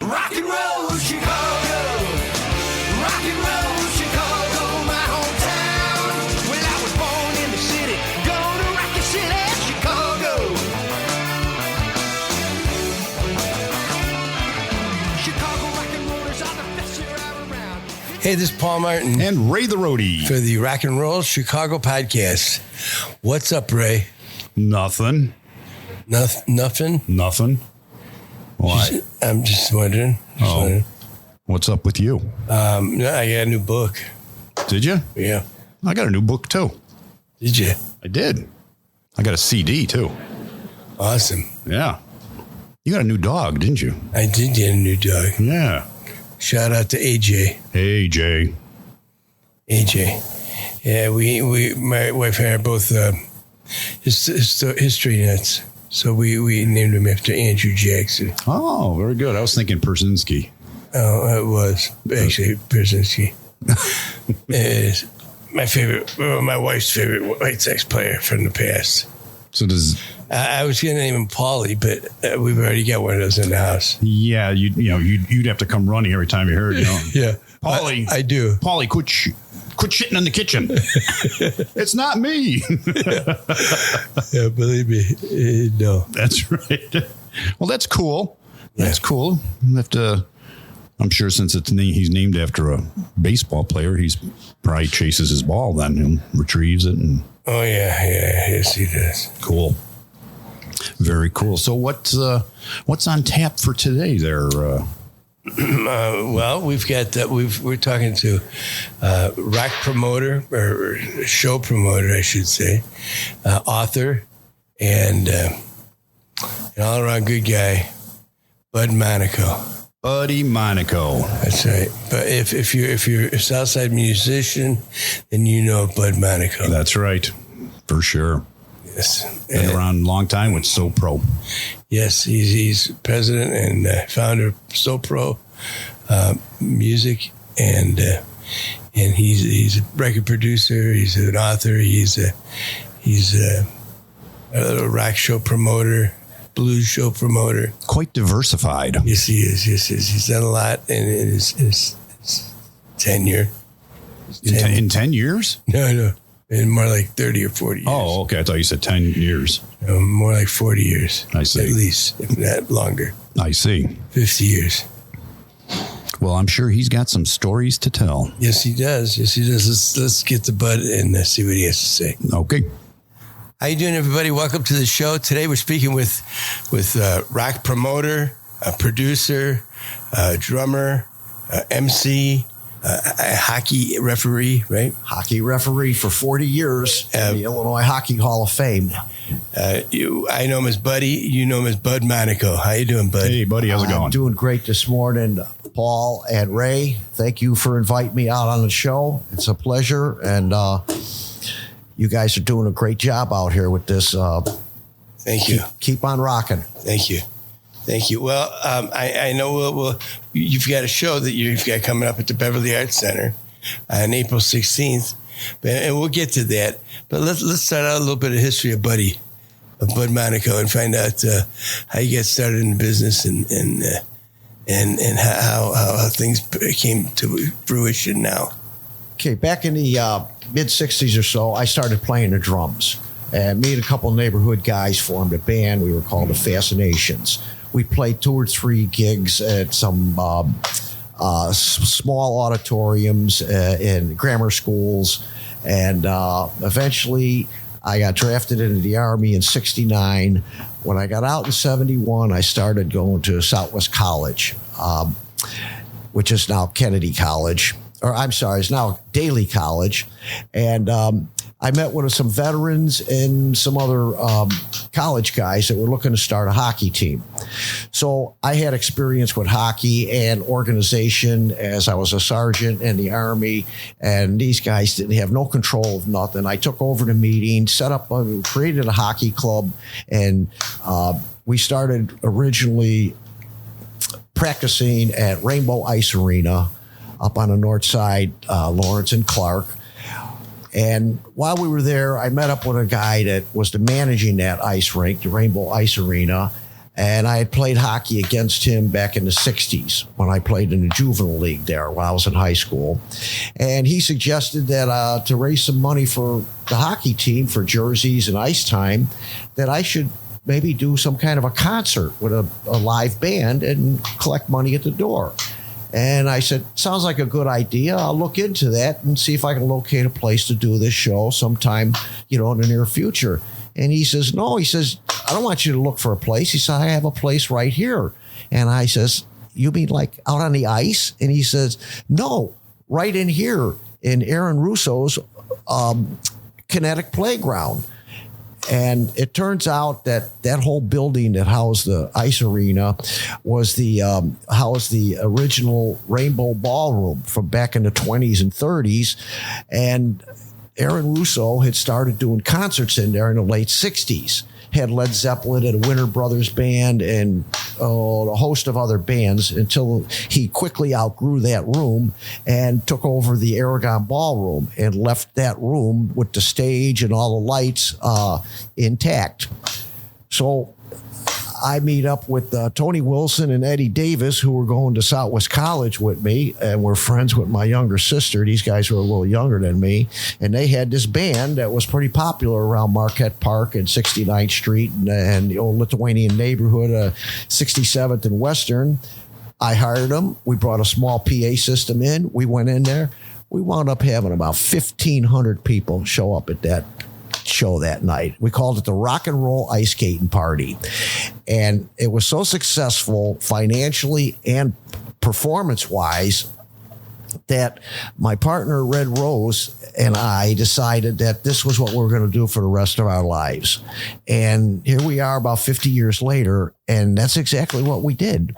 Rock and roll Chicago. Rock and roll Chicago, my hometown. Well, I was born in the city, gonna rock the city, Chicago. Chicago rock and rollers are the best here around. Hey, this is Paul Martin And Ray the Roadie. for the Rock and Roll Chicago podcast. What's up, Ray? Nothing. Nothing? Why? I'm just wondering. What's up with you? I got a new book. Did you? Yeah. I got a new book too. Did you? I did. I got a CD too. Awesome. Yeah. You got a new dog, didn't you? I did get a new dog. Yeah. Shout out to AJ. Hey, Jay. AJ. Yeah, we my wife and I are both history nuts. So we named him after Andrew Jackson. Oh, very good. I was thinking Persinski. Oh, it was actually Brzezinski. Is my favorite, my wife's favorite White Sox player from the past. So does... I was going to name him Paulie, but we've already got one of those in the house. Yeah, you'd have to come running every time you heard, Yeah. Paulie. I do. Paulie, quit shitting in the kitchen. It's not me. Yeah, believe me. No. That's right. Well, that's cool. That's cool. We'll have to, I'm sure since he's named after a baseball player, he's probably chases his ball then and retrieves it. And Oh, yeah. Yes, he does. cool. Very cool. So what's on tap for today there? Well, we've got we're talking to rock promoter or show promoter, I should say, author, and an all around good guy, Bud Monaco. Buddy Monaco. That's right. But if you're a Southside musician, then you know Bud Monaco. That's right, for sure. Yes, Been around a long time with SoPro. Yes, he's president and founder of SoPro Music, and he's a record producer. He's an author. He's a rock show promoter, blues show promoter. Quite diversified. Yes, he is. Yes, he's done a lot in his tenure. In 10 years? No. In more like 30 or 40 years. Oh, okay. I thought you said 10 years. No, more like 40 years. I see. At least, if not longer. I see. 50 years. Well, I'm sure he's got some stories to tell. Yes, he does. Let's get to Bud and see what he has to say. Okay. How you doing, everybody? Welcome to the show. Today we're speaking with rock promoter, producer, drummer, MC, a hockey referee, right? Hockey referee for 40 years in the Illinois Hockey Hall of Fame. I know him as Buddy. You know him as Bud Monaco. How you doing, Bud? Hey, buddy. How's it going? I'm doing great this morning. Paul and Ray, thank you for inviting me out on the show. It's a pleasure. And you guys are doing a great job out here with this. Thank you. Keep on rocking. Thank you. Well, I know you've got a show that you've got coming up at the Beverly Arts Center on April 16th, and we'll get to that. But let's start out a little bit of history of Bud Monaco, and find out how you got started in the business and how things came to fruition now. Okay, back in the mid-'60s or so, I started playing the drums. And me and a couple neighborhood guys formed a band. We were called the Fascinations. We played 2 or 3 gigs at some small auditoriums in grammar schools. And eventually I got drafted into the Army in 69. When I got out in 71, I started going to Southwest College, which is now Kennedy College. Or I'm sorry, it's now Daly College. And I met with some veterans and some other college guys that were looking to start a hockey team. So I had experience with hockey and organization as I was a sergeant in the Army, and these guys didn't have no control of nothing. I took over the meeting, created a hockey club, and we started originally practicing at Rainbow Ice Arena up on the north side, Lawrence and Clark. And while we were there, I met up with a guy that was managing that ice rink, the Rainbow Ice Arena. And I had played hockey against him back in the 60s when I played in the juvenile league there while I was in high school. And he suggested that to raise some money for the hockey team for jerseys and ice time, that I should maybe do some kind of a concert with a live band and collect money at the door. And I said, sounds like a good idea. I'll look into that and see if I can locate a place to do this show sometime, in the near future. And he says, no, he says, I don't want you to look for a place. He said, I have a place right here. And I says, you mean like out on the ice? And he says, no, right in here in Aaron Russo's kinetic playground. And it turns out that whole building that housed the ice arena was housed the original Rainbow Ballroom from back in the 20s and 30s. And Aaron Russo had started doing concerts in there in the late 60s. Had Led Zeppelin and a Winter Brothers band and a host of other bands until he quickly outgrew that room and took over the Aragon Ballroom and left that room with the stage and all the lights intact. So I meet up with Tony Wilson and Eddie Davis, who were going to Southwest College with me, and were friends with my younger sister. These guys were a little younger than me, and they had this band that was pretty popular around Marquette Park and 69th Street and the old Lithuanian neighborhood, 67th and Western. I hired them. We brought a small PA system in. We went in there. We wound up having about 1,500 people show up at that show that night. We called it the Rock and Roll Ice Skating Party. And it was so successful financially and performance-wise that my partner, Red Rose, and I decided that this was what we were going to do for the rest of our lives. And here we are about 50 years later, and that's exactly what we did.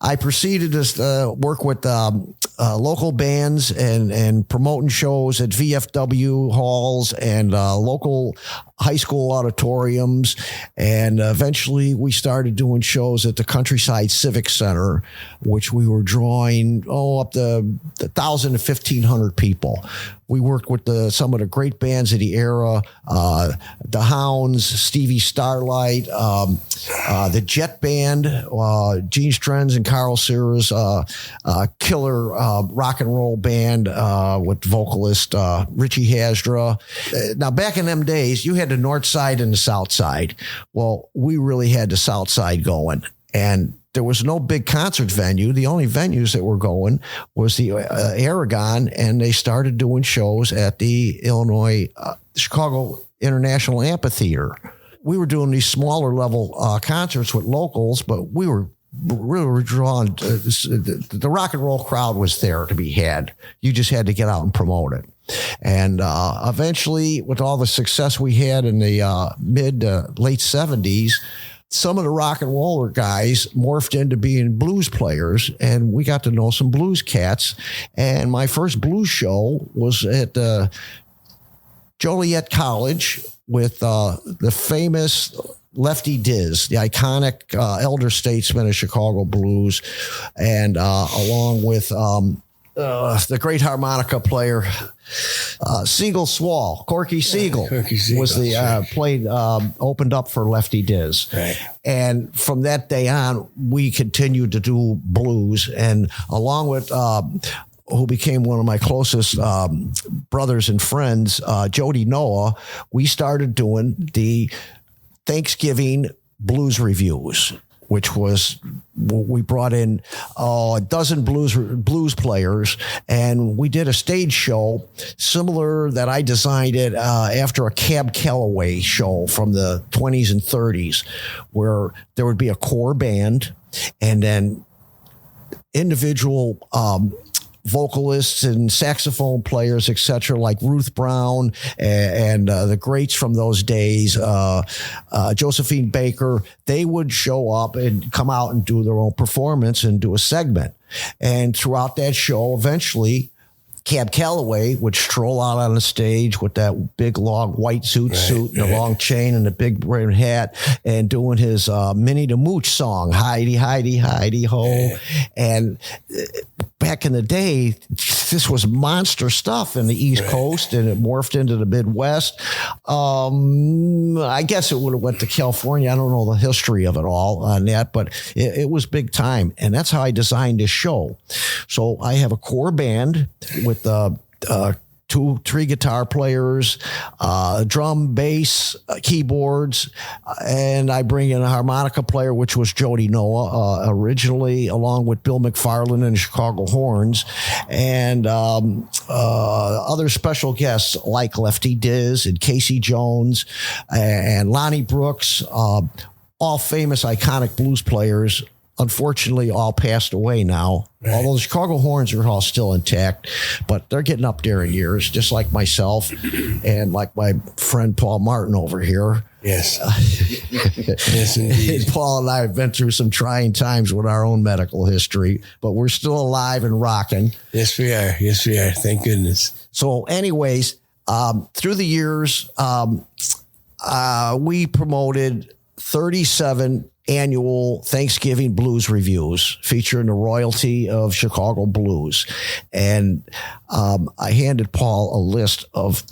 I proceeded to work with local bands and promoting shows at VFW halls and local high school auditoriums. And eventually we started doing shows at the Countryside Civic Center, which we were drawing up to 1,000 to 1,500 people. We worked with some of the great bands of the era, the Hounds, Stevie Starlight, the Jet Band, Gene Strenz and Carl Sears, killer rock and roll band with vocalist Richie Hasdra. Now, back in them days, you had the North Side and the South Side. Well, we really had the South Side going, and there was no big concert venue. The only venues that were going was the Aragon, and they started doing shows at the Chicago International Amphitheater. We were doing these smaller level concerts with locals, but we were really drawn. The rock and roll crowd was there to be had. You just had to get out and promote it. And eventually, with all the success we had in the mid to late 70s, some of the rock and roller guys morphed into being blues players, and we got to know some blues cats. And my first blues show was at Joliet College with the famous Lefty Diz, the iconic elder statesman of Chicago blues, and along with the great harmonica player Siegel Swall, Corky Siegel, was the opened up for Lefty Diz. Right. And from that day on, we continued to do blues, and along with who became one of my closest brothers and friends, Jody Noah, we started doing the Thanksgiving blues reviews, which was, we brought in a dozen blues players, and we did a stage show similar that I designed it after a Cab Calloway show from the 20s and 30s, where there would be a core band and then individual vocalists and saxophone players, etc., like Ruth Brown and the greats from those days, Josephine Baker. They would show up and come out and do their own performance and do a segment. And throughout that show, eventually, Cab Calloway would stroll out on the stage with that big, long white suit and a long chain and a big red hat, and doing his Minnie the Mooch song, Heidi, Heidi, Heidi, Ho. And back in the day, this was monster stuff in the East Coast, and it morphed into the Midwest. I guess it would have went to California. I don't know the history of it all on that, but it was big time. And that's how I designed this show. So I have a core band with 2-3 guitar players, drum, bass, keyboards, and I bring in a harmonica player, which was Jody Noah originally, along with Bill McFarland and Chicago Horns, and other special guests like Lefty Diz and Casey Jones and Lonnie Brooks, all famous, iconic blues players. Unfortunately, all passed away now. Right. Although the Chicago Horns are all still intact, but they're getting up there in years, just like myself and like my friend Paul Martin over here. Yes. Yes, indeed. Paul and I have been through some trying times with our own medical history, but we're still alive and rocking. Yes, we are. Yes, we are. Thank goodness. So anyways, through the years, we promoted 37 annual Thanksgiving blues reviews featuring the royalty of Chicago blues. And I handed Paul a list of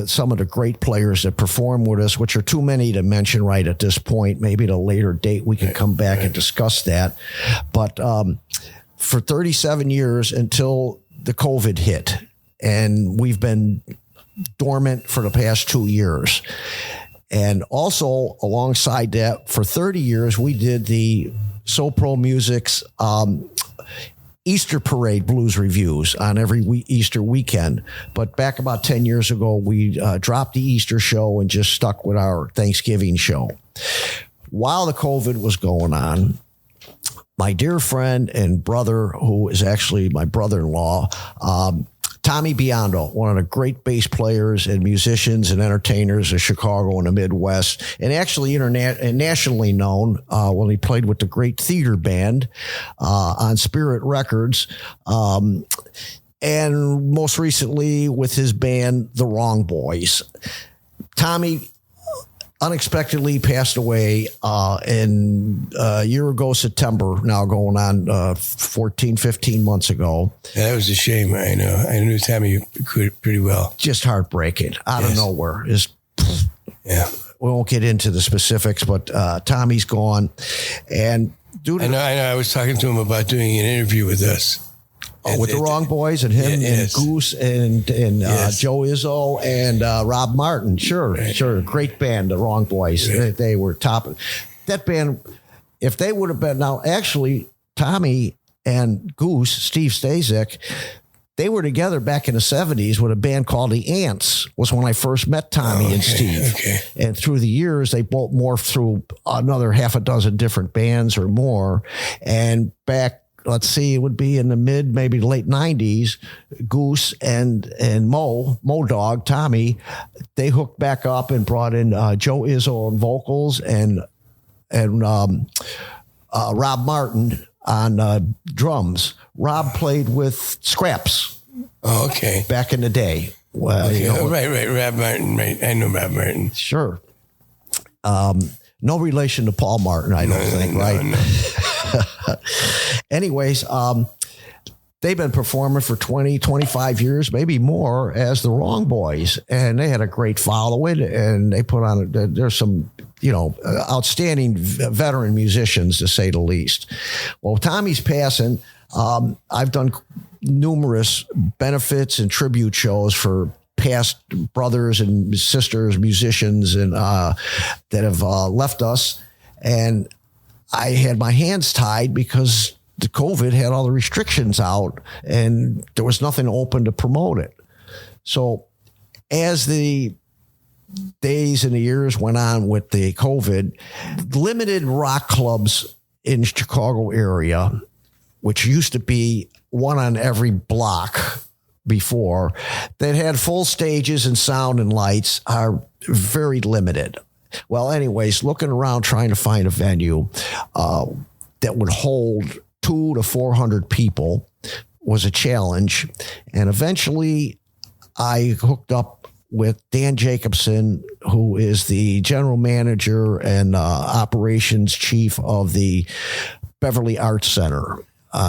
some of the great players that perform with us, which are too many to mention right at this point. Maybe at a later date we can come back and discuss that. But for 37 years until the COVID hit, and we've been dormant for the past 2 years. And also, alongside that, for 30 years, we did the SoPro Music's Easter Parade blues reviews on every Easter weekend. But back about 10 years ago, we dropped the Easter show and just stuck with our Thanksgiving show. While the COVID was going on, my dear friend and brother, who is actually my brother-in-law, Tommy Biondo, one of the great bass players and musicians and entertainers of Chicago and the Midwest, and actually nationally known when he played with the great theater band on Spirit Records, and most recently with his band, The Wrong Boys. Tommy unexpectedly passed away in a year ago, September, now going on 15 months ago. Yeah, that was a shame. I know. I knew Tommy pretty well. Just heartbreaking out of nowhere. Yeah. We won't get into the specifics, but Tommy's gone. And I know. I was talking to him about doing an interview with us. With the Wrong Boys and him and Goose and Joe Izzo and Rob Martin. Sure. Great band, the Wrong Boys. Right. They were top. That band, if they would have been, now actually, Tommy and Goose, Steve Stasiak, they were together back in the 70s with a band called The Ants, was when I first met Tommy and Steve. Okay. And through the years, they both morphed through another half a dozen different bands or more. And back, let's see, it would be in the maybe late 90s, Goose and Mo Dog, Tommy, they hooked back up and brought in Joe Izzo on vocals and Rob Martin on drums. Rob played with Scraps. Oh, okay. Back in the day. Well, okay. Right. Rob Martin, right. I know Rob Martin. Sure. No relation to Paul Martin, I don't think, right? No. Anyways, they've been performing for 20, 25 years, maybe more, as the Wrong Boys. And they had a great following, and they put on, there's some, outstanding veteran musicians, to say the least. Well, Tommy's passing. I've done numerous benefits and tribute shows for past brothers and sisters, musicians, and that have left us. And I had my hands tied because the COVID had all the restrictions out and there was nothing open to promote it. So as the days and the years went on with the COVID, limited rock clubs in the Chicago area, which used to be one on every block before, that had full stages and sound and lights, are very limited. Well, anyways, looking around trying to find a venue that would hold 200 to 400 people was a challenge. And eventually I hooked up with Dan Jacobson, who is the general manager and operations chief of the Beverly Arts Center.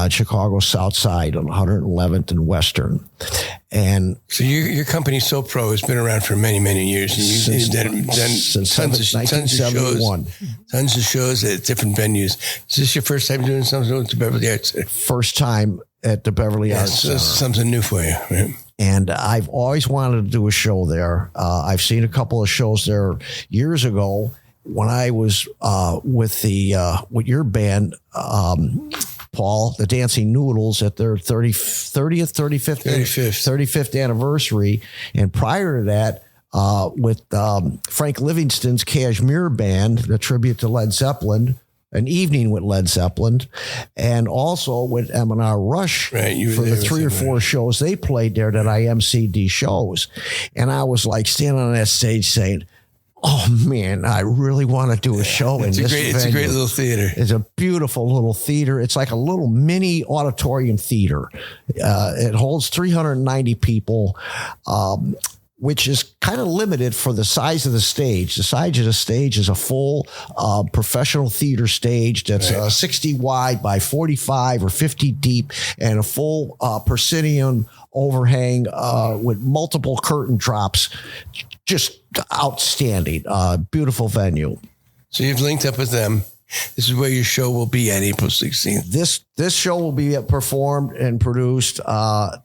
Chicago South Side on 111th and Western. And so your company, SoPro, has been around for many, many years. And you've done since tons of 1971. Tons of shows at different venues. Is this your first time doing something with the Beverly Arts Center? First time at the Beverly Arts Center. Something new for you, right? And I've always wanted to do a show there. I've seen a couple of shows there years ago when I was with your band, Paul, the Dancing Noodles, at their 35th anniversary. And prior to that, with Frank Livingston's Kashmir Band, the tribute to Led Zeppelin, an evening with Led Zeppelin, and also with M&R Rush for the 3 or 4 shows they played there that I emceed shows. And I was like standing on that stage saying, oh man, I really want to do a show in this venue. It's a great little theater. It's a beautiful little theater. It's like a little mini auditorium theater. It holds 390 people, which is kind of limited for the size of the stage. The size of the stage is a full professional theater stage that's 60 wide by 45 or 50 deep, and a full proscenium overhang with multiple curtain drops. Just outstanding. Beautiful venue. So you've linked up with them. This is where your show will be on April 16th. This show will be performed and produced on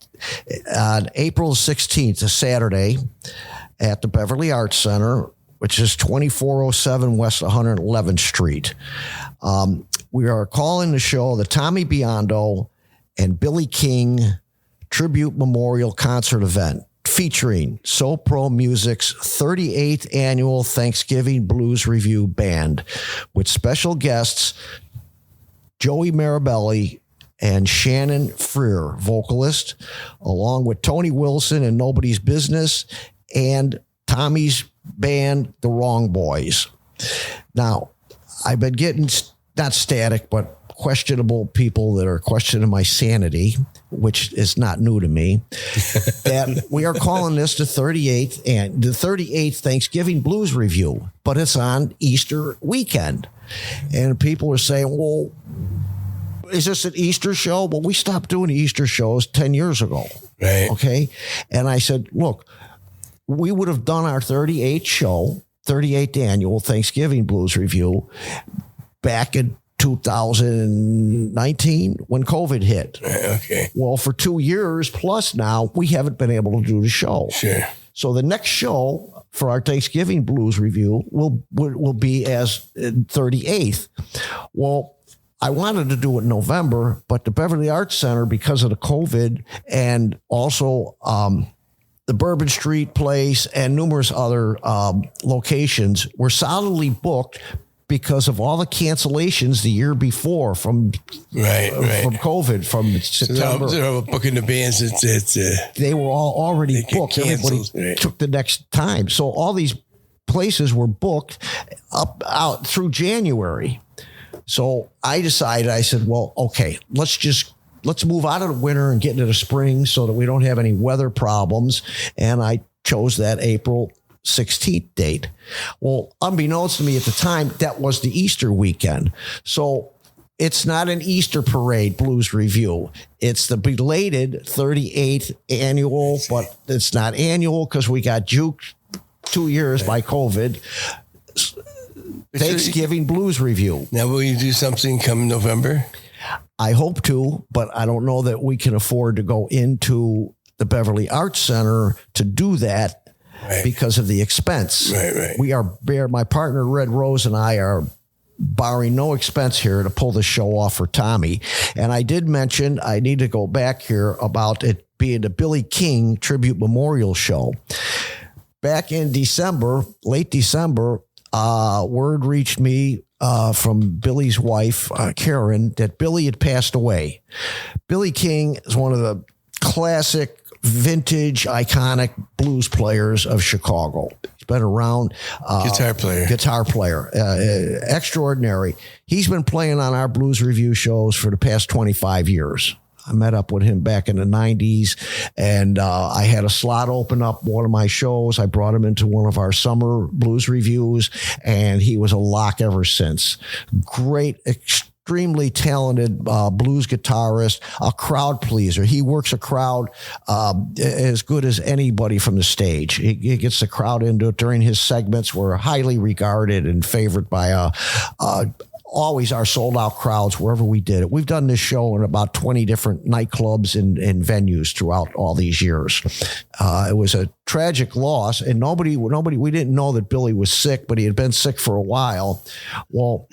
April 16th, a Saturday, at the Beverly Arts Center, which is 2407 West 111th Street. We are calling the show the Tommy Biondo and Billy King Tribute Memorial Concert Event, featuring SoPro Music's 38th annual Thanksgiving Blues Review Band, with special guests Joey Marabelli and Shannon Freer, vocalist, along with Tony Wilson and Nobody's Business, and Tommy's band, The Wrong Boys. Now, I've been getting not static, but questionable people that are questioning my sanity, which is not new to me, that we are calling this the 38th Thanksgiving Blues Review, but it's on Easter weekend. And people are saying, well, is this an Easter show? Well, we stopped doing Easter shows 10 years ago. Right. Okay. And I said, look, we would have done our 38th annual Thanksgiving Blues Review back in 2019 when COVID hit. Okay. Well, for 2 years plus now, we haven't been able to do the show. Sure. So the next show for our Thanksgiving Blues Review will be as 38th. Well, I wanted to do it in November, but the Beverly Arts Center, because of the COVID and also the Bourbon Street Place and numerous other locations, were solidly booked because of all the cancellations the year before from COVID, from September. So they're all booking the bands. They were all already booked. Canceled, Everybody took the next time. So all these places were booked out through January. So I decided, I said, well, okay, let's move out of the winter and get into the spring so that we don't have any weather problems. And I chose that April 16th date. Well, unbeknownst to me at the time, that was the Easter weekend. So it's not an Easter parade blues review. It's the belated 38th annual, but it's not annual because we got juked 2 years by COVID. Thanksgiving Blues Review. Now, will you do something come November? I hope to, but I don't know that we can afford to go into the Beverly Arts Center to do that. Right. Because of the expense. Right. We are my partner Red Rose and I are borrowing no expense here to pull the show off for Tommy. And I did mention, I need to go back here about it being the Billy King Tribute Memorial Show. Back in December, late December, word reached me from Billy's wife, Karen, that Billy had passed away. Billy King is one of the classic vintage, iconic blues players of Chicago. He's been around. Guitar player. Extraordinary. He's been playing on our blues review shows for the past 25 years. I met up with him back in the 90s, and I had a slot open up one of my shows. I brought him into one of our summer blues reviews, and he was a lock ever since. Great, extraordinary extremely talented blues guitarist, a crowd pleaser. He works a crowd as good as anybody from the stage. He gets the crowd into it during his segments. Were highly regarded and favored by always our sold out crowds wherever we did it. We've done this show in about 20 different nightclubs and venues throughout all these years. It was a tragic loss, and we didn't know that Billy was sick, but he had been sick for a while. Well,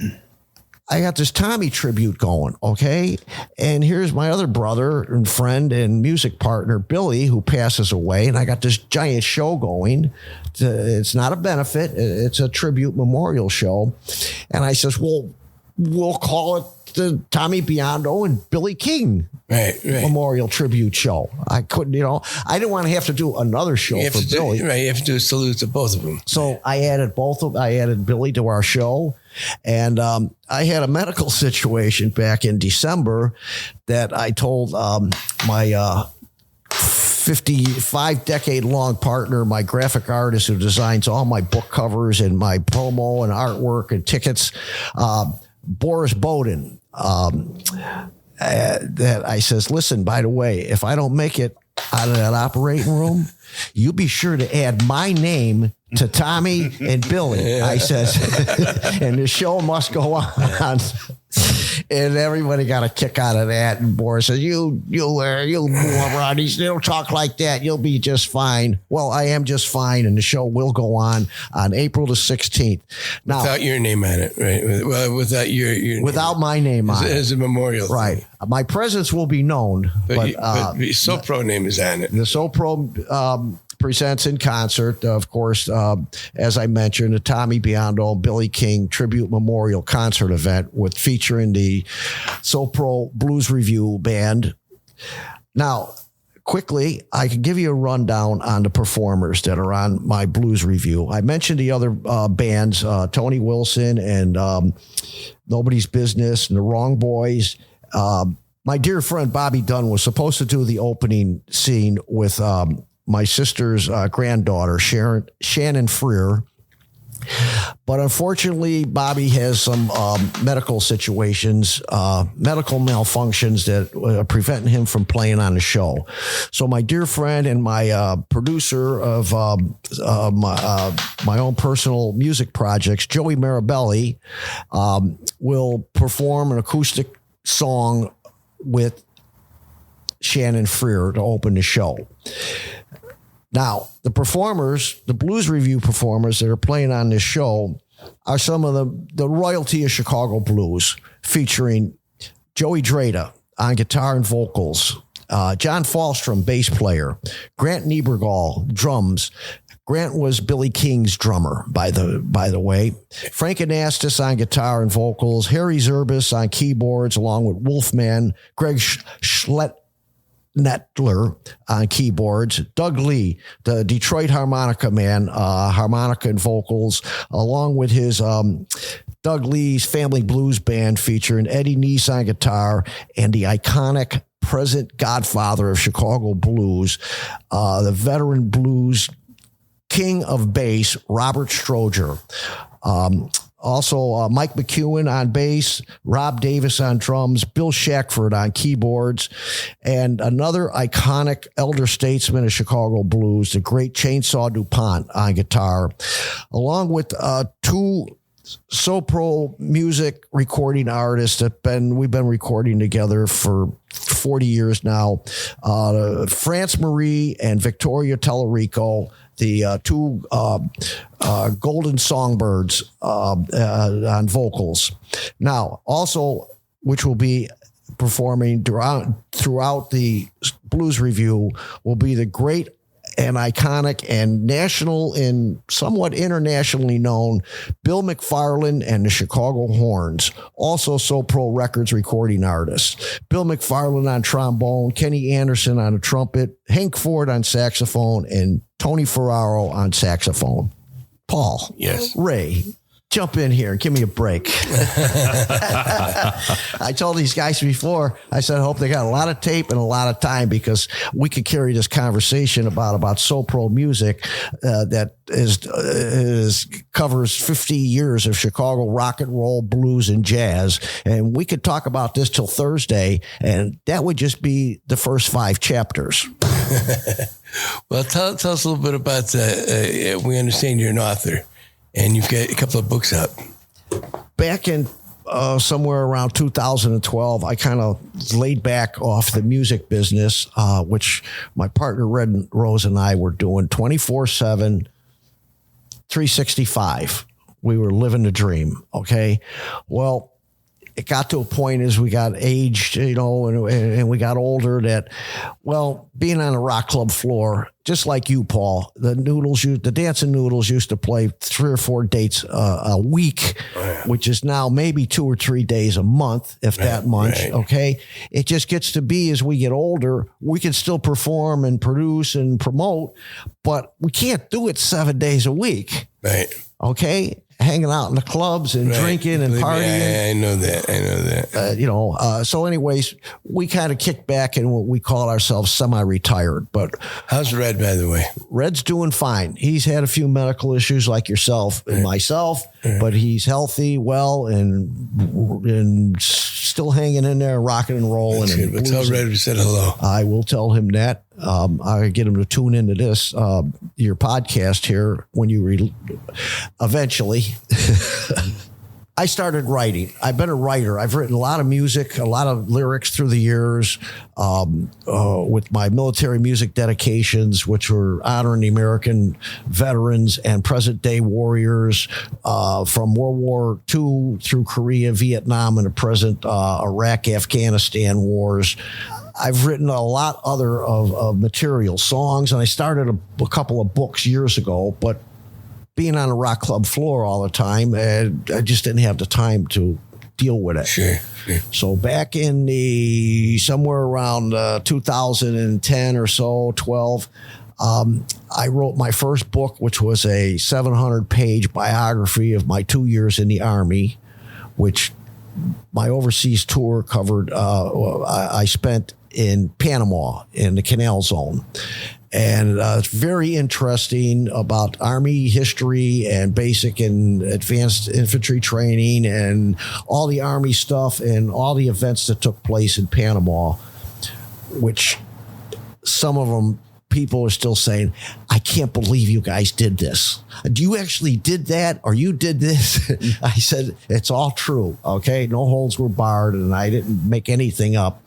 I got this Tommy tribute going, okay? And here's my other brother and friend and music partner, Billy, who passes away, and I got this giant show going. It's not a benefit. It's a tribute memorial show. And I says, well, we'll call it the Tommy Biondo and Billy King Memorial Tribute Show. I couldn't, I didn't want to have to do another show for Billy. You have to do a salute to both of them. So I added I added Billy to our show. And I had a medical situation back in December that I told my 55-decade-long partner, my graphic artist who designs all my book covers and my promo and artwork and tickets, Boris Bowden, that I says, listen, by the way, if I don't make it out of that operating room, you be sure to add my name to Tommy and Billy. I says, and the show must go on. And everybody got a kick out of that. And Boris says, you moron, you don't talk like that. You'll be just fine. Well, I am just fine. And the show will go on April the 16th. Now, without your name on it, right? Well, without your without my name on it. As a memorial. Right. My presence will be known. But SoPro name is on it. The SoPro presents in concert, of course, as I mentioned, the Tommy Biondo, Billy King Tribute Memorial Concert event featuring the SoPro Blues Review Band. Now, quickly, I can give you a rundown on the performers that are on my Blues Review. I mentioned the other bands, Tony Wilson and Nobody's Business and the Wrong Boys. My dear friend Bobby Dunn was supposed to do the opening scene with my sister's granddaughter, Shannon Freer. But unfortunately, Bobby has some medical situations, medical malfunctions that are preventing him from playing on the show. So my dear friend and my producer of my own personal music projects, Joey Marabelli, will perform an acoustic song with Shannon Freer to open the show. Now, the performers, the Blues Review performers that are playing on this show are some of the royalty of Chicago blues, featuring Joey Drada on guitar and vocals, John Falstrom, bass player, Grant Niebergall, drums. Grant was Billy King's drummer, by the way. Frank Anastas on guitar and vocals, Harry Zerbis on keyboards, along with Wolfman, Greg Schlettner on keyboards, Doug Lee, the Detroit harmonica man, harmonica and vocals, along with his Doug Lee's Family Blues Band featuring Eddie Neese on guitar and the iconic present godfather of Chicago blues, the veteran blues king of bass, Robert Stroger. Also, Mike McEwen on bass, Rob Davis on drums, Bill Shackford on keyboards, and another iconic elder statesman of Chicago blues, the great Chainsaw DuPont on guitar, along with two SoPro music recording artists that we've been recording together for 40 years now, France Marie and Victoria Tellerico, the two golden songbirds on vocals. Now, also, which will be performing throughout the Blues Review, will be the great and iconic and national and somewhat internationally known Bill McFarland and the Chicago Horns, also SoPro Records recording artists. Bill McFarland on trombone, Kenny Anderson on a trumpet, Hank Ford on saxophone, and Tony Ferraro on saxophone. Paul. Yes. Ray. jump in here and give me a break. I told these guys before, I said, I hope they got a lot of tape and a lot of time because we could carry this conversation about So Pro music that covers 50 years of Chicago rock and roll, blues, and jazz. And we could talk about this till Thursday, and that would just be the first 5 chapters. Well, tell us a little bit about, we understand you're an author. And you've got a couple of books out. Back in somewhere around 2012, I kind of laid back off the music business, which my partner Red Rose and I were doing 24/7, 365. We were living the dream. Okay. Well, it got to a point as we got aged, and we got older that, well, being on a rock club floor, just like you, Paul, the Dancing Noodles used to play 3 or 4 dates a week, which is now maybe 2 or 3 days a month, if that much. Right. Okay. It just gets to be as we get older, we can still perform and produce and promote, but we can't do it 7 days a week. Right. Okay. Hanging out in the clubs and drinking and partying. I know that. So anyways, we kind of kicked back and what we call ourselves semi-retired. But how's Red, by the way? Red's doing fine. He's had a few medical issues like yourself and myself, but he's healthy, well, and still hanging in there, rocking and rolling. That's good. But tell Red we said hello. I will tell him that. I get him to tune into this, your podcast here when you eventually. I started writing. I've been a writer. I've written a lot of music, a lot of lyrics through the years, with my military music dedications, which were honoring the American veterans and present day warriors, from World War II through Korea, Vietnam, and the present, Iraq, Afghanistan wars. I've written a lot other of material, songs, and I started a couple of books years ago, but being on a rock club floor all the time, I just didn't have the time to deal with it. Sure. So back in somewhere around 2010 or so, 12, I wrote my first book, which was a 700-page biography of my 2 years in the Army, which my overseas tour covered. I spent in Panama in the Canal Zone. And it's very interesting about Army history and basic and advanced infantry training and all the Army stuff and all the events that took place in Panama, which some of them people are still saying, I can't believe you guys did this. Do you actually did that or you did this? I said, it's all true. Okay. No holds were barred and I didn't make anything up.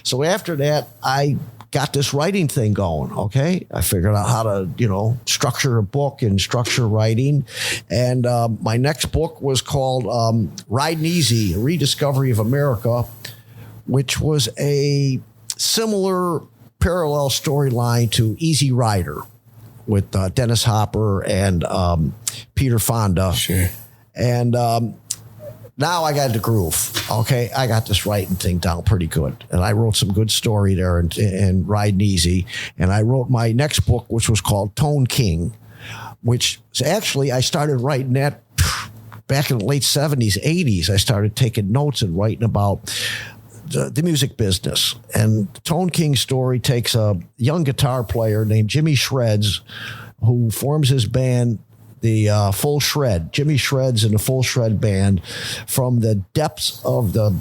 So after that, I got this writing thing going. Okay. I figured out how to, structure a book and structure writing. And my next book was called Riding Easy, A Rediscovery of America, which was a similar parallel storyline to Easy Rider with Dennis Hopper and Peter Fonda. Sure. And now I got the groove. Okay, I got this writing thing down pretty good. And I wrote some good story there and Riding Easy. And I wrote my next book, which was called Tone King, which actually I started writing that back in the late 70s, 80s. I started taking notes and writing about the music business. And the Tone King story takes a young guitar player named Jimmy Shreds, who forms his band, the Full Shred, Jimmy Shreds and the Full Shred Band, from the depths of the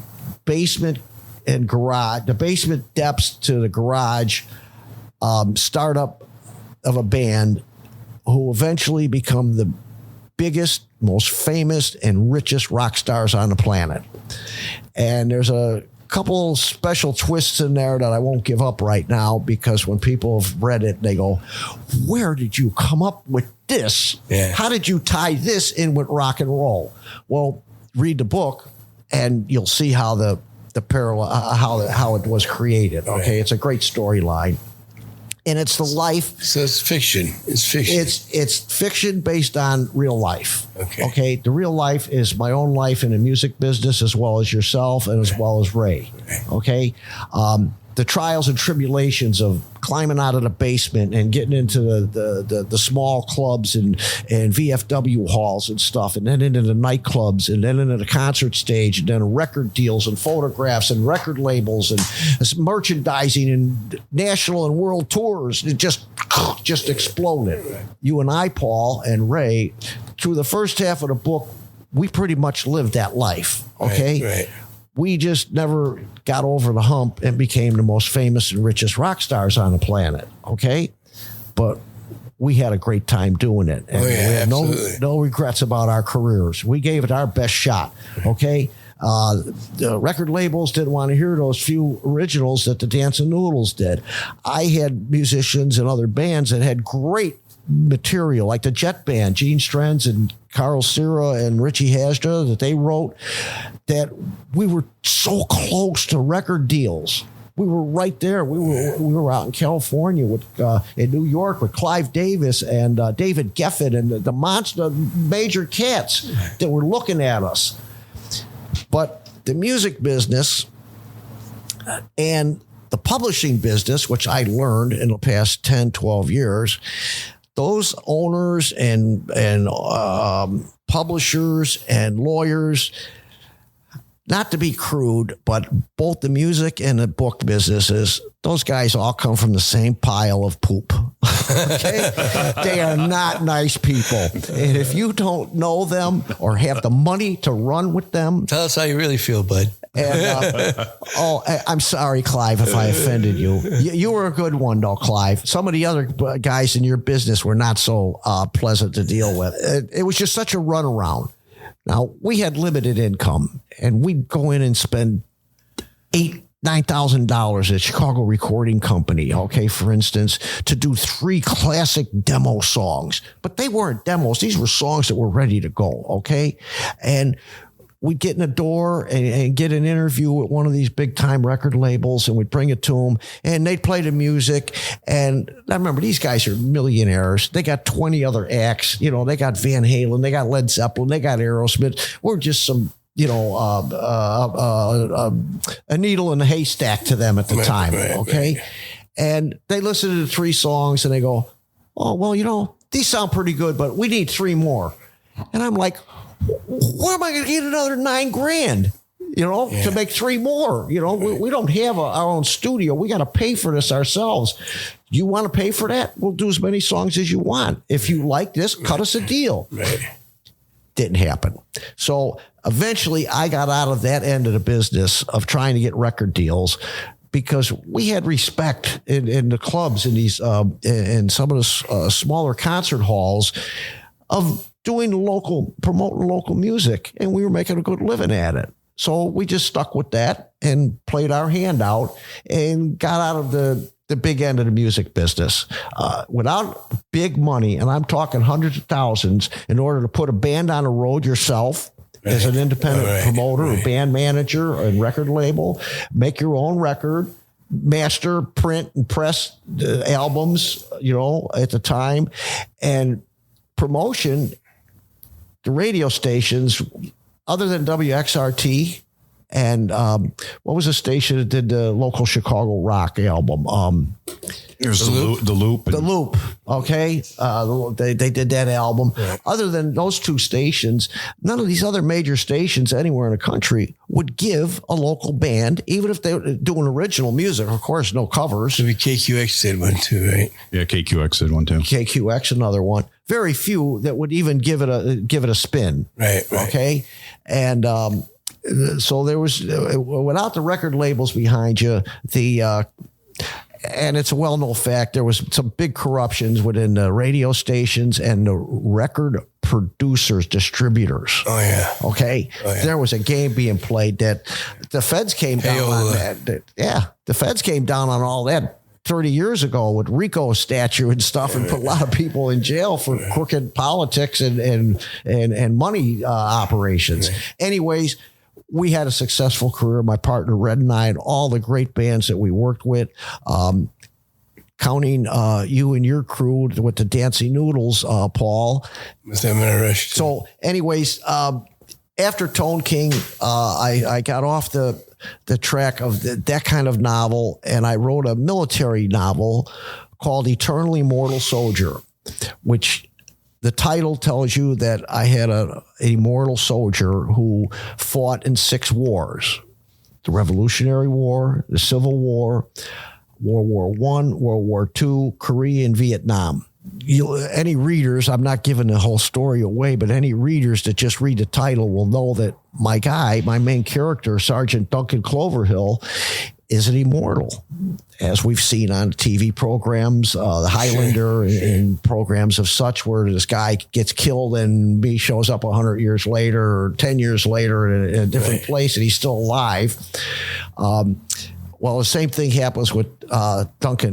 basement and garage, the basement depths to the garage, startup of a band who eventually become the biggest, most famous, and richest rock stars on the planet. And there's a couple special twists in there that I won't give up right now, because when people have read it, they go, where did you come up with this? Yeah. How did you tie this in with rock and roll? Well, read the book and you'll see how the parallel, how it was created. Okay. Right. It's a great storyline. And it's the life. So it's fiction. It's fiction. It's fiction based on real life. Okay. The real life is my own life in the music business, as well as yourself and as well as Ray. Okay. the trials and tribulations of climbing out of the basement and getting into the small clubs and VFW halls and stuff, and then into the nightclubs, and then into the concert stage, and then record deals and photographs and record labels and merchandising and national and world tours. It just exploded. You and I, Paul and Ray, through the first half of the book, we pretty much lived that life. Okay. Right. We just never got over the hump and became the most famous and richest rock stars on the planet. Okay. But we had a great time doing it. And we had no regrets about our careers. We gave it our best shot. Okay. The record labels didn't want to hear those few originals that the Dancing Noodles did. I had musicians and other bands that had great material, like the Jet Band, Gene Strenz and Carl Cera and Richie Hasda, that they wrote, that we were so close to record deals. We were right there. We were out in California in New York with Clive Davis and David Geffen and the monster major cats that were looking at us. But the music business and the publishing business, which I learned in the past 10, 12 years, those owners and publishers and lawyers, not to be crude, but both the music and the book businesses, those guys all come from the same pile of poop. Okay? They are not nice people. And if you don't know them or have the money to run with them. Tell us how you really feel, bud. And, I'm sorry, Clive, if I offended you. You were a good one, though, Clive. Some of the other guys in your business were not so pleasant to deal with. It was just such a runaround. Now, we had limited income, and we'd go in and spend $9,000 at Chicago Recording Company, okay, for instance, to do 3 classic demo songs. But they weren't demos. These were songs that were ready to go, okay? And we'd get in the door and get an interview with one of these big-time record labels, and we'd bring it to them, and they'd play the music. And I remember, these guys are millionaires. They got 20 other acts. You know, they got Van Halen, they got Led Zeppelin, they got Aerosmith. We're just some, you know, a needle in a haystack to them at the time, okay? And they listen to the 3 songs, and they go, oh, well, you know, these sound pretty good, but we need 3 more. And I'm like, where am I going to get another $9,000, to make 3 more? We don't have our own studio. We got to pay for this ourselves. You want to pay for that? We'll do as many songs as you want. If you like this, cut us a deal. Right. Didn't happen. So eventually I got out of that end of the business of trying to get record deals, because we had respect in the clubs, in these, in some of the smaller concert halls, of promoting local music, and we were making a good living at it. So we just stuck with that and played our hand out and got out of the big end of the music business. Without big money, and I'm talking hundreds of thousands, in order to put a band on the road yourself as an independent promoter or band manager and record label, make your own record, master, print, and press the albums, at the time, and promotion. The radio stations, other than WXRT, and what was the station that did the local Chicago rock album? There's the Loop. The Loop, okay? They did that album. Yeah. Other than those 2 stations, none of these other major stations anywhere in the country would give a local band, even if they were doing original music, of course, no covers. Maybe KQX did one too, right? Yeah, KQX did one too. KQX, another one. Very few that would even give it a spin. Right. Okay. And so there was, without the record labels behind you, and it's a well-known fact, there was some big corruptions within the radio stations and the record producers, distributors. Oh, yeah. Okay. Oh, yeah. There was a game being played that the feds came down on that. Yeah. The feds came down on all that 30 years ago with Rico statue and stuff, and put a lot of people in jail for crooked politics and money operations. Anyways, we had a successful career. My partner Red and I, and all the great bands that we worked with, counting you and your crew with the Dancing Noodles, Paul. With M&R Rush. So anyways, after Tone King, I got off the the track of that kind of novel, and I wrote a military novel called Eternally Mortal Soldier, which the title tells you that I had an immortal soldier who fought in 6 wars: the Revolutionary War, the Civil War, World War I, World War II, Korea, and Vietnam. Any readers, I'm not giving the whole story away, but any readers that just read the title will know that my main character, Sergeant Duncan Cloverhill, is an immortal, as we've seen on TV programs, The Highlander, and programs of such, where this guy gets killed and he shows up 100 years later or 10 years later in a different place, and he's still alive. Well, the same thing happens with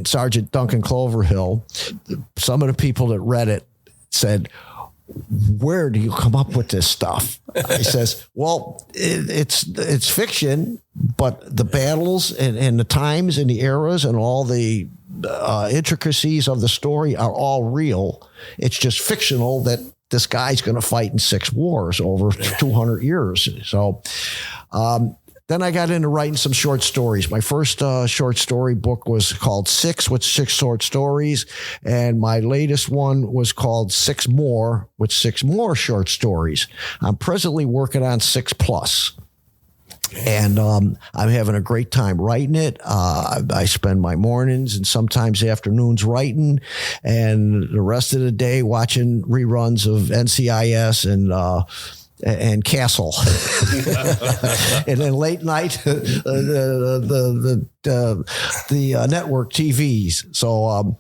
Sergeant Duncan Cloverhill. Some of the people that read it said, "Where do you come up with this stuff?" He says, "Well, it's fiction, but the battles and the times and the eras and all the intricacies of the story are all real. It's just fictional that this guy's going to fight in 6 wars over 200 years." So, then I got into writing some short stories. My first short story book was called 6, with 6 short stories. And my latest one was called 6 More, with 6 more short stories. I'm presently working on 6 plus. And I'm having a great time writing it. I spend my mornings and sometimes afternoons writing, and the rest of the day watching reruns of NCIS and Castle. And then late night, the network TVs. So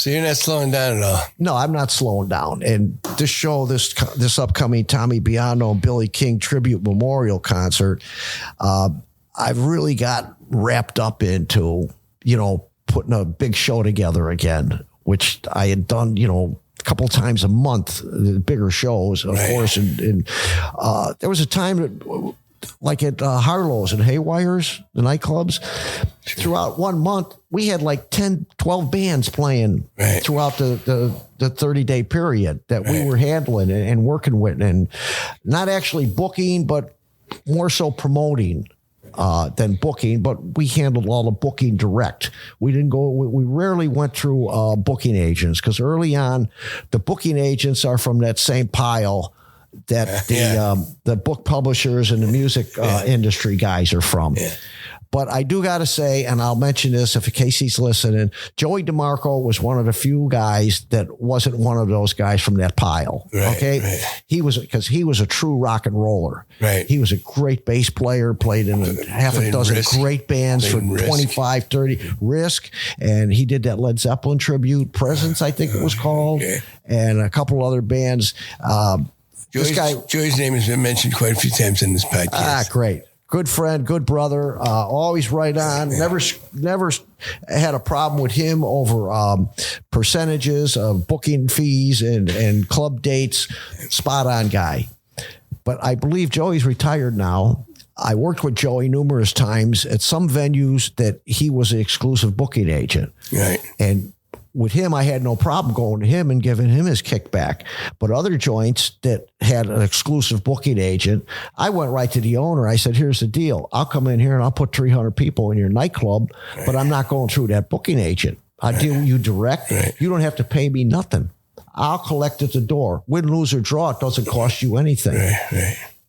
you're not slowing down at all? No, I'm not slowing down. And this show, this upcoming Tommy Biondo and Billy King tribute memorial concert, I've really got wrapped up into, putting a big show together again, which I had done, a couple times a month, bigger shows, of course. And there was a time that, like at Harlow's and Haywire's, the nightclubs, throughout 1 month, we had like 10, 12 bands playing throughout the 30-day period that we were handling and working with, and not actually booking, but more so promoting than booking, but we handled all the booking direct. We rarely went through booking agents, because early on, the booking agents are from that same pile that the book publishers and the music industry guys are from. Yeah. But I do got to say, and I'll mention this if Casey's listening, Joey DeMarco was one of the few guys that wasn't one of those guys from that pile. He was a true rock and roller. He was a great bass player, played in half a dozen great bands for 25, 30 Risk. And he did that Led Zeppelin tribute, Presence, I think it was called, and a couple other bands. Joey's name has been mentioned quite a few times in this podcast. Great. Good friend, good brother, always right on. Never had a problem with him over percentages of booking fees and club dates. Spot on guy. But I believe Joey's retired now. I worked with Joey numerous times at some venues that he was an exclusive booking agent. And with him, I had no problem going to him and giving him his kickback. But other joints that had an exclusive booking agent, I went right to the owner. I said, "Here's the deal. I'll come in here and I'll put 300 people in your nightclub, but I'm not going through that booking agent. I deal with you direct. You don't have to pay me nothing. I'll collect at the door. Win, lose, or draw, it doesn't cost you anything."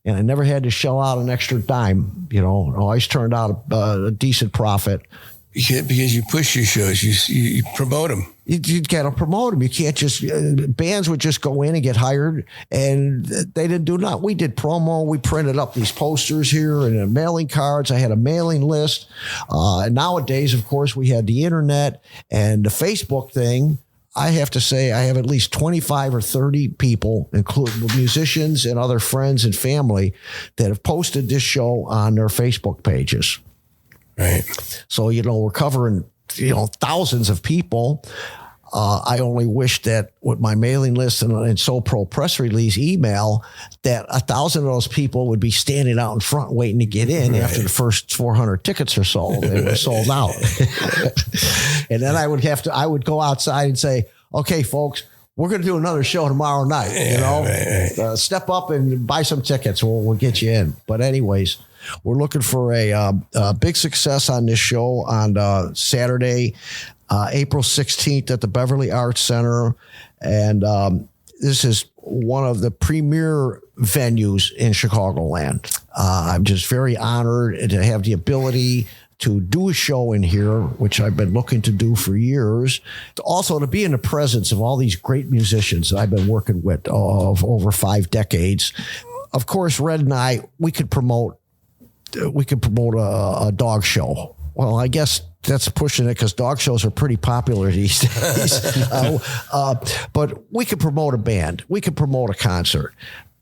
And I never had to shell out an extra dime. Always turned out a decent profit. Because you push your shows, you promote them. You got to promote them. You can't just, bands would just go in and get hired, and they didn't do nothing. We did promo. We printed up these posters here and mailing cards. I had a mailing list. And nowadays, of course, we had the internet and the Facebook thing. I have to say I have at least 25 or 30 people, including musicians and other friends and family, that have posted this show on their Facebook pages. So, we're covering, thousands of people. I only wish that with my mailing list and So Pro press release email, that 1,000 of those people would be standing out in front waiting to get in after the first 400 tickets are sold. They were sold out. And then I would go outside and say, "Okay, folks, we're going to do another show tomorrow night. Step up and buy some tickets. We'll get you in." But anyways, We're looking for a big success on this show on Saturday, April 16th at the Beverly Arts Center. And this is one of the premier venues in Chicagoland. I'm just very honored to have the ability to do a show in here, which I've been looking to do for years. Also, to be in the presence of all these great musicians that I've been working with of over 5 decades. Of course, Red and I, we could promote a dog show. Well, I guess that's pushing it because dog shows are pretty popular these days. But we could promote a band. We could promote a concert.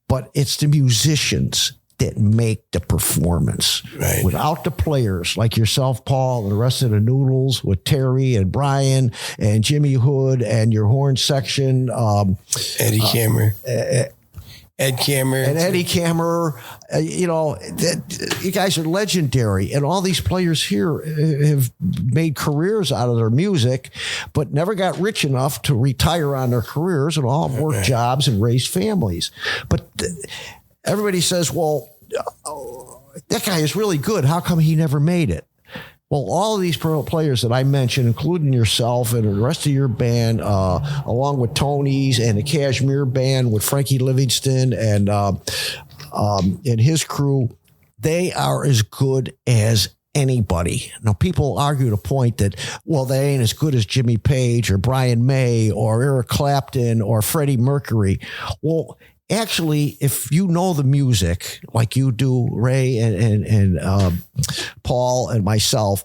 But it's the musicians that make the performance. Right. Without the players like yourself, Paul, and the rest of the Noodles with Terry and Brian and Jimmy Hood and your horn section. Eddie Kammer. Ed Kammer. And Eddie Kammer. You guys are legendary. And all these players here have made careers out of their music, but never got rich enough to retire on their careers and all have worked jobs and raised families. But everybody says, well, that guy is really good. How come he never made it? Well, all of these players that I mentioned, including yourself and the rest of your band, along with Tony's and the Kashmir Band with Frankie Livingston and his crew, they are as good as anybody. Now, people argue the point that, well, they ain't as good as Jimmy Page or Brian May or Eric Clapton or Freddie Mercury. Well, actually, if you know the music like you do, Ray and Paul and myself,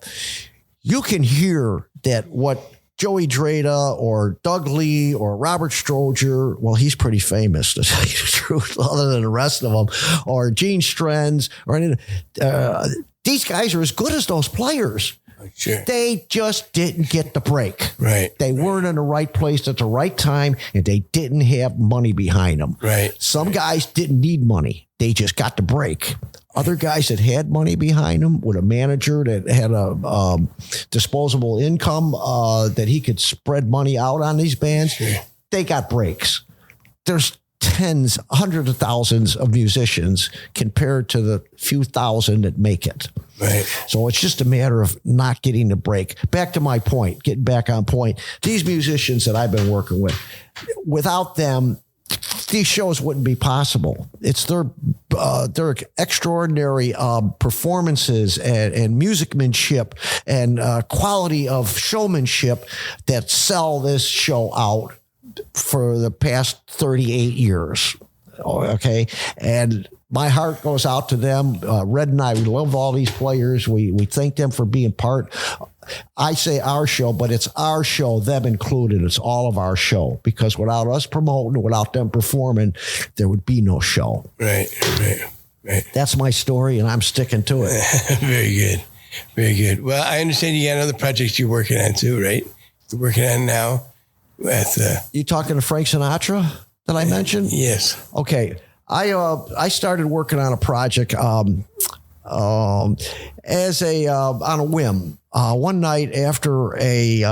you can hear that what Joey Drada or Doug Lee or Robert Stroger, well, he's pretty famous to tell you the truth, other than the rest of them, or Gene Strenz, or any, these guys are as good as those players. Sure. They just didn't get the break. Right. They weren't in the right place at the right time, and they didn't have money behind them. Right. Some guys didn't need money. They just got the break. Other guys that had money behind them, with a manager that had a disposable income that he could spread money out on these bands, they got breaks. There's tens, hundreds of thousands of musicians compared to the few thousand that make it. Right. So it's just a matter of not getting the break. Back to my point, getting back on point. These musicians that I've been working with, without them, these shows wouldn't be possible. It's their extraordinary performances and musicmanship and quality of showmanship that sell this show out for the past 38 years. Okay. And my heart goes out to them. Red and I, we love all these players. We thank them for being part. I say our show, but it's our show, them included. It's all of our show, because without us promoting, without them performing, there would be no show. Right. That's my story, and I'm sticking to it. Very good. Very good. Well, I understand you got another project you're working on too, right? You're working on now. You talking to Frank Sinatra that I mentioned? Yes. Okay. I started working on a project as on a whim. One night after It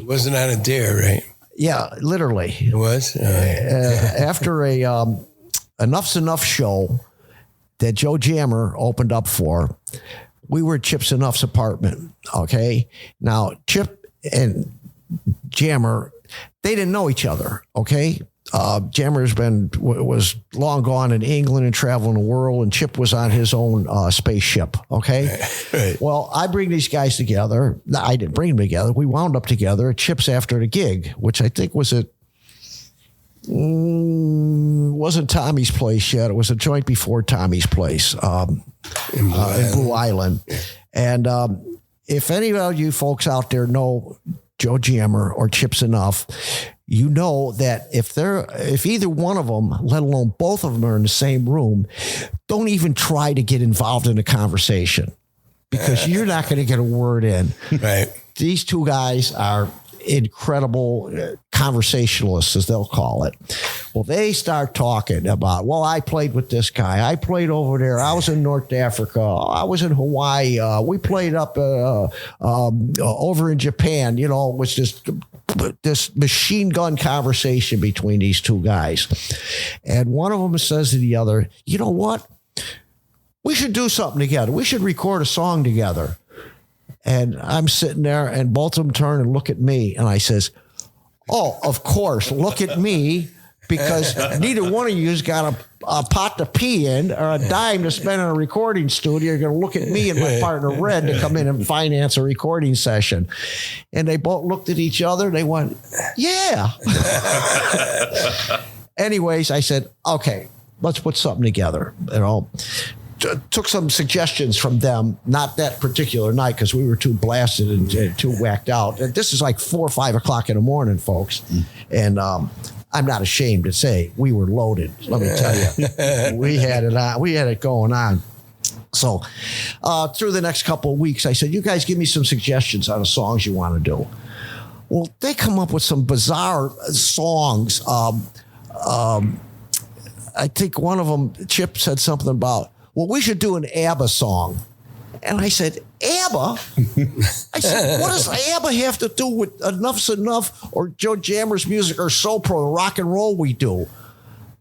wasn't on a dare, right? Yeah, literally. It was? After a Enough's Enough show that Joe Jammer opened up for, we were at Chip's Enough's apartment. Okay. Now, Chip and Jammer, they didn't know each other. Okay. Jammer's was long gone in England and traveling the world, and Chip was on his own spaceship. Okay. Right. Well, I bring these guys together. I didn't bring them together. We wound up together at Chip's after the gig, which I think was wasn't Tommy's place yet. It was a joint before Tommy's place in Blue Island. And if any of you folks out there know Joe Jammer or Chip's Enough, you know that if either one of them, let alone both of them, are in the same room, don't even try to get involved in a conversation, because you're not going to get a word in. Right. These two guys are incredible conversationalists, as they'll call it. Well, they start talking about, well, I played with this guy. I played over there. I was in North Africa. I was in Hawaii. We played up over in Japan. You know, it was just this machine gun conversation between these two guys. And one of them says to the other, you know what? we should do something together. We should record a song together. And I'm sitting there, and both of them turn and look at me. And I says, oh, of course, look at me, because neither one of you's got a pot to pee in or a dime to spend in a recording studio. You're going to look at me and my partner, Red, to come in and finance a recording session. And they both looked at each other. They went, yeah. Anyways, I said, okay, let's put something together. Took some suggestions from them, not that particular night because we were too blasted and too whacked out. And this is like 4 or 5 o'clock in the morning, folks. And I'm not ashamed to say we were loaded. Let me tell you, we had it on. We had it going on. So through the next couple of weeks, I said, you guys give me some suggestions on the songs you want to do. Well, they come up with some bizarre songs. I think one of them, Chip said something about, well, we should do an ABBA song. And I said, ABBA? I said, what does ABBA have to do with Enough's Enough or Joe Jammer's music or Soul Pro, the rock and roll we do?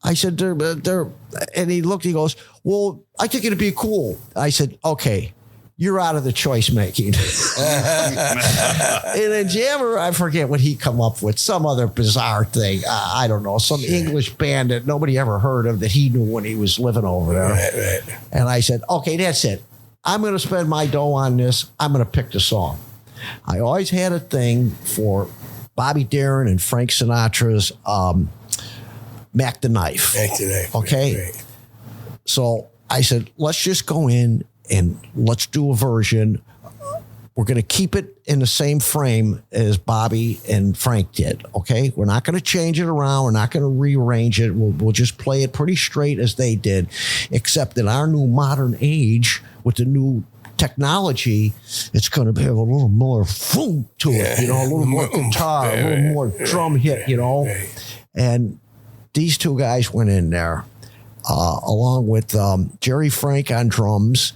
I said, they're, and he looked, he goes, well, I think it'd be cool. I said, okay, you're out of the choice making. And then Jammer, I forget what he come up with, some other bizarre thing. I don't know, some English band that nobody ever heard of that he knew when he was living over there. Right. And I said, okay, that's it. I'm going to spend my dough on this. I'm going to pick the song. I always had a thing for Bobby Darin and Frank Sinatra's Mac the Knife. Mac the Knife. Okay. Right. So I said, let's just go in and let's do a version. We're going to keep it in the same frame as Bobby and Frank did. Okay. We're not going to change it around. We're not going to rearrange it. We'll just play it pretty straight as they did, except in our new modern age with the new technology, it's going to have a little more boom to it, a little more guitar, a little more drum hit, And these two guys went in there, along with Jerry Frank on drums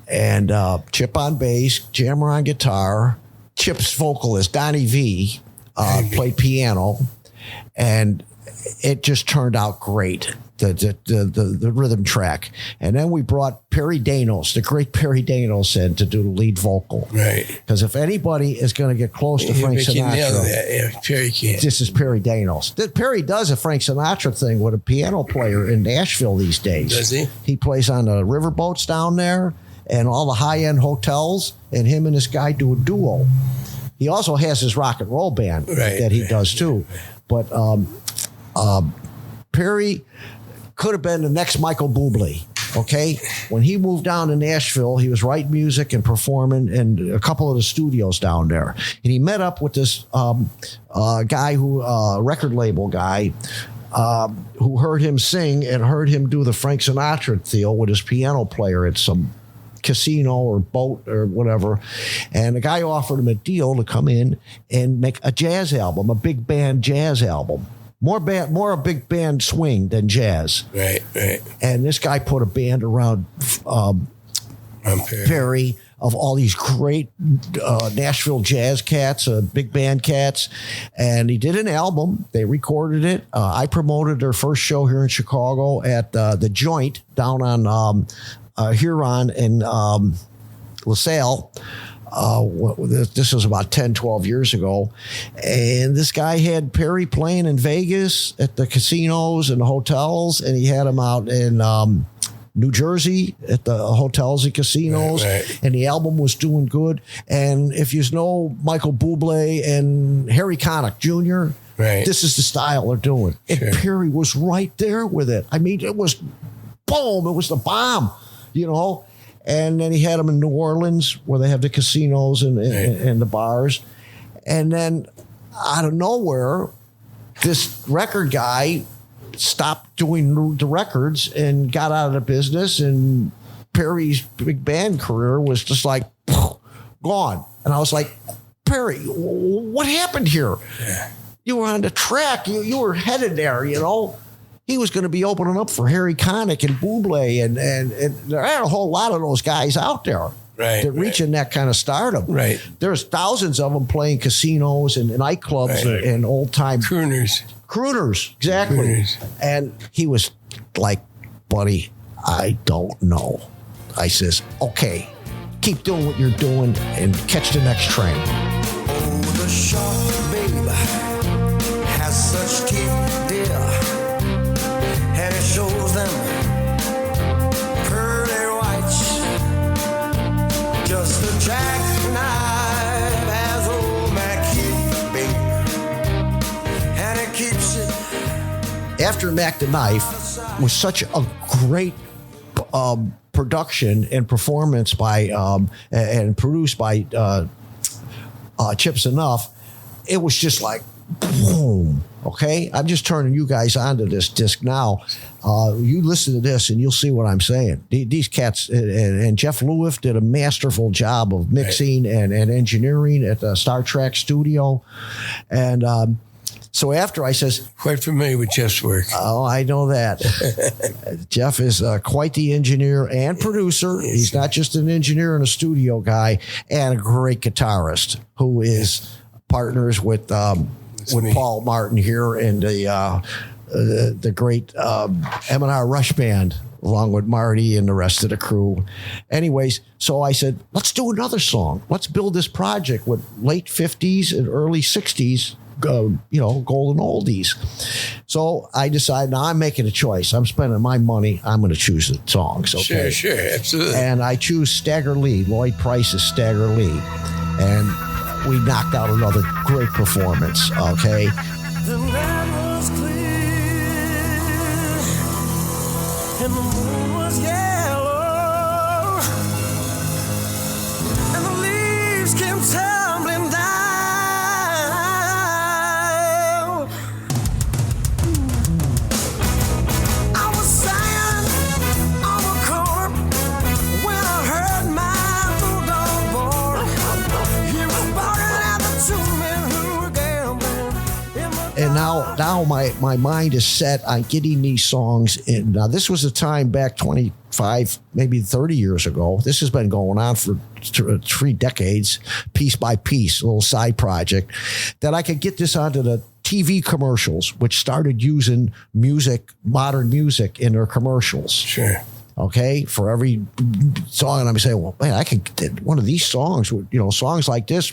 and Chip on bass, Jammer on guitar. Chip's vocalist, Donnie V, played piano, and it just turned out great. The rhythm track. And then we brought Perry Danos, the great Perry Danos, in to do the lead vocal. Right. Because if anybody is going to get close to Frank Sinatra, Perry can't. This is Perry Danos. Perry does a Frank Sinatra thing with a piano player in Nashville these days. Does he? He plays on the riverboats down there and all the high-end hotels, and him and this guy do a duo. He also has his rock and roll band that he does too. But Perry could have been the next Michael Bublé, okay? When he moved down to Nashville, he was writing music and performing in a couple of the studios down there. And he met up with this guy record label guy, who heard him sing and heard him do the Frank Sinatra deal with his piano player at some casino or boat or whatever. And the guy offered him a deal to come in and make a jazz album, a big band jazz album. More a big band swing than jazz. Right. And this guy put a band around Perry of all these great Nashville jazz cats, big band cats. And he did an album. They recorded it. I promoted their first show here in Chicago at the Joint down on Huron and LaSalle. This was about 10, 12 years ago. And this guy had Perry playing in Vegas at the casinos and the hotels, and he had him out in New Jersey at the hotels and casinos. Right. And the album was doing good. And if you know Michael Bublé and Harry Connick Jr., this is the style they're doing. And Perry was right there with it. I mean, it was boom. It was the bomb, And then he had them in New Orleans where they have the casinos and the bars. And then out of nowhere, this record guy stopped doing the records and got out of the business. And Perry's big band career was just like gone. And I was like, Perry, what happened here? Yeah. You were on the track. You were headed there, He was going to be opening up for Harry Connick and Bublé, and there are a whole lot of those guys out there that reaching that kind of stardom. Right. There's thousands of them playing casinos and nightclubs and old-time crooners, exactly. Crooners. And he was like, buddy, I don't know. I says, okay, keep doing what you're doing and catch the next train. Oh, the shark, babe, has such teeth, dear, and it shows them pearly whites. Just a jackknife has old Mac hit, babe, and it keeps it. After Mac the Knife was such a great production and performance by and produced by Chips Enough, it was just like boom. Okay, I'm just turning you guys onto this disc now. You listen to this and you'll see what I'm saying. These cats and Jeff Lewis did a masterful job of mixing and engineering at the Star Trek studio, and so after I says, Quite familiar with Jeff's work. oh, I know that. Jeff is quite the engineer and producer. He's not just an engineer and a studio guy, and a great guitarist who is partners with me. Paul Martin here in the great M&R Rush band, along with Marty and the rest of the crew. Anyways, so I said, let's do another song. Let's build this project with late 50s and early 60s. Golden oldies. So I decided, now I'm making a choice. I'm spending my money. I'm going to choose the songs. Okay? Sure, absolutely. And I choose Stagger Lee, Lloyd Price's Stagger Lee. And we knocked out another great performance. Okay. The night was clear and the moon was yellow and the leaves came tumbling down. I was singing on the corner when I heard my bulldog bark. He was barking at the two men who were gambling in the And now my mind is set on getting these songs in. Now, this was a time back 25, maybe 30 years ago. This has been going on for 3 decades, piece by piece, a little side project, that I could get this onto the TV commercials, which started using music, modern music in their commercials. Sure. Okay, for every song. And I'm saying, well, man, I could get one of these songs, songs like this,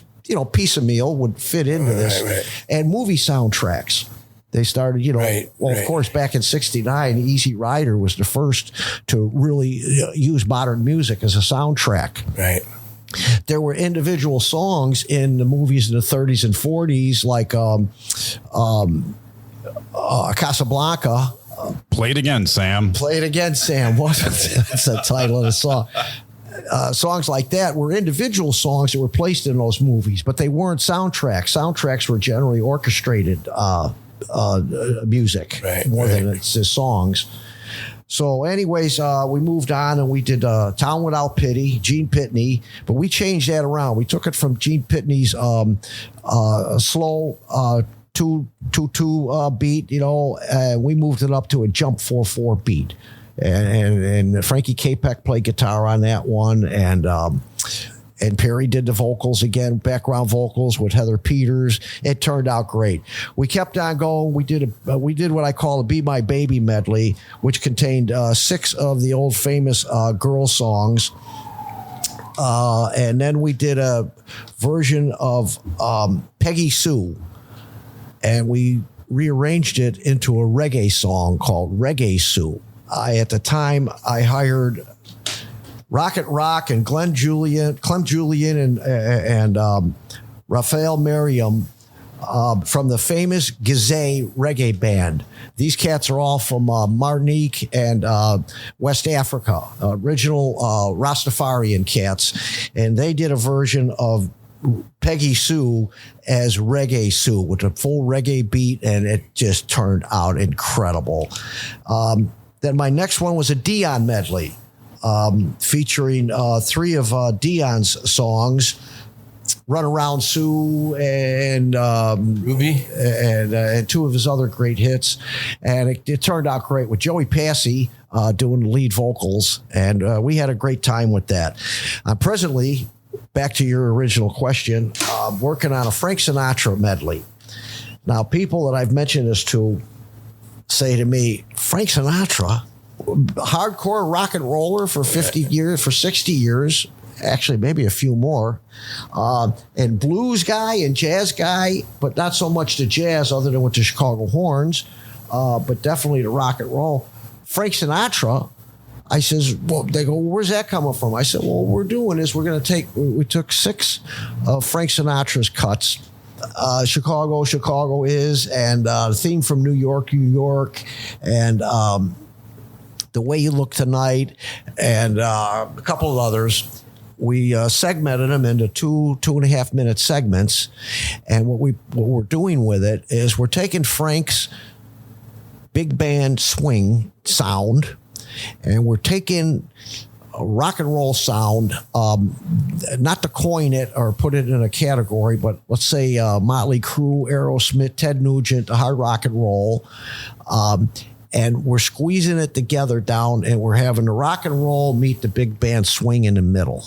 Piece of Meal would fit into this. Right. And movie soundtracks. They started, of course, back in 69, Easy Rider was the first to really use modern music as a soundtrack. Right. There were individual songs in the movies in the 30s and 40s, like Casablanca. Play it again, Sam. Play it again, Sam. That's the title of the song. Songs like that were individual songs that were placed in those movies, but they weren't soundtracks. Soundtracks were generally orchestrated music more than it's the songs. So anyways, we moved on and we did Town Without Pity, Gene Pitney, but we changed that around. We took it from Gene Pitney's slow 2-2 beat, we moved it up to a jump 4-4 beat. And Frankie Capek played guitar on that one, and Perry did the vocals again, background vocals with Heather Peters. It turned out great. We kept on going. We did what I call a Be My Baby medley, which contained 6 of the old famous girl songs. And then we did a version of Peggy Sue, and we rearranged it into a reggae song called Reggae Sue. At the time, I hired Rocket Rock and Clem Julian and Raphael Merriam from the famous Gizeh reggae band. These cats are all from Martinique and West Africa, original Rastafarian cats. And they did a version of Peggy Sue as Reggae Sue with a full reggae beat, and it just turned out incredible. Then my next one was a Dion medley, featuring 3 of Dion's songs, Run Around Sue and Ruby, and 2 of his other great hits. And it turned out great with Joey Passy doing the lead vocals, and we had a great time with that. Presently, back to your original question, working on a Frank Sinatra medley. Now, people that I've mentioned this to say to me, Frank Sinatra? hardcore rock and roller for 50 years, for 60 years, actually maybe a few more, and blues guy and jazz guy, but not so much the jazz other than with the Chicago Horns, but definitely the rock and roll. Frank Sinatra, I says, well, they go, where's that coming from? I said, well, what we're doing is we took 6 of Frank Sinatra's cuts, Chicago, Chicago Is, and the theme from New York, New York, and The Way You Look Tonight, and a couple of others. We segmented them into 2.5 minute segments, and what we're doing with it is we're taking Frank's big band swing sound, and we're taking a rock and roll sound, not to coin it or put it in a category, but let's say Motley Crue, Aerosmith, Ted Nugent, hard rock and roll. And we're squeezing it together down, and we're having the rock and roll meet the big band swing in the middle.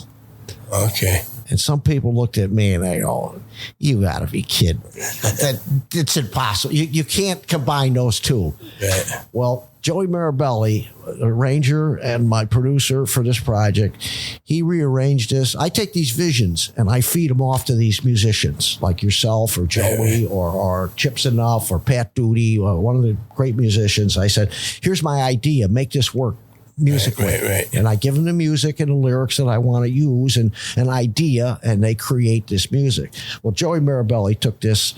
Okay. And some people looked at me and they go, you got to be kidding. It's impossible. You can't combine those two. Right. Well, Joey Mirabelli, arranger and my producer for this project, he rearranged this. I take these visions and I feed them off to these musicians like yourself or Joey or Chips Enough or Pat Doody, one of the great musicians. I said, here's my idea. Make this work musically. Right. And I give them the music and the lyrics that I want to use and an idea, and they create this music. Well, Joey Mirabelli took this,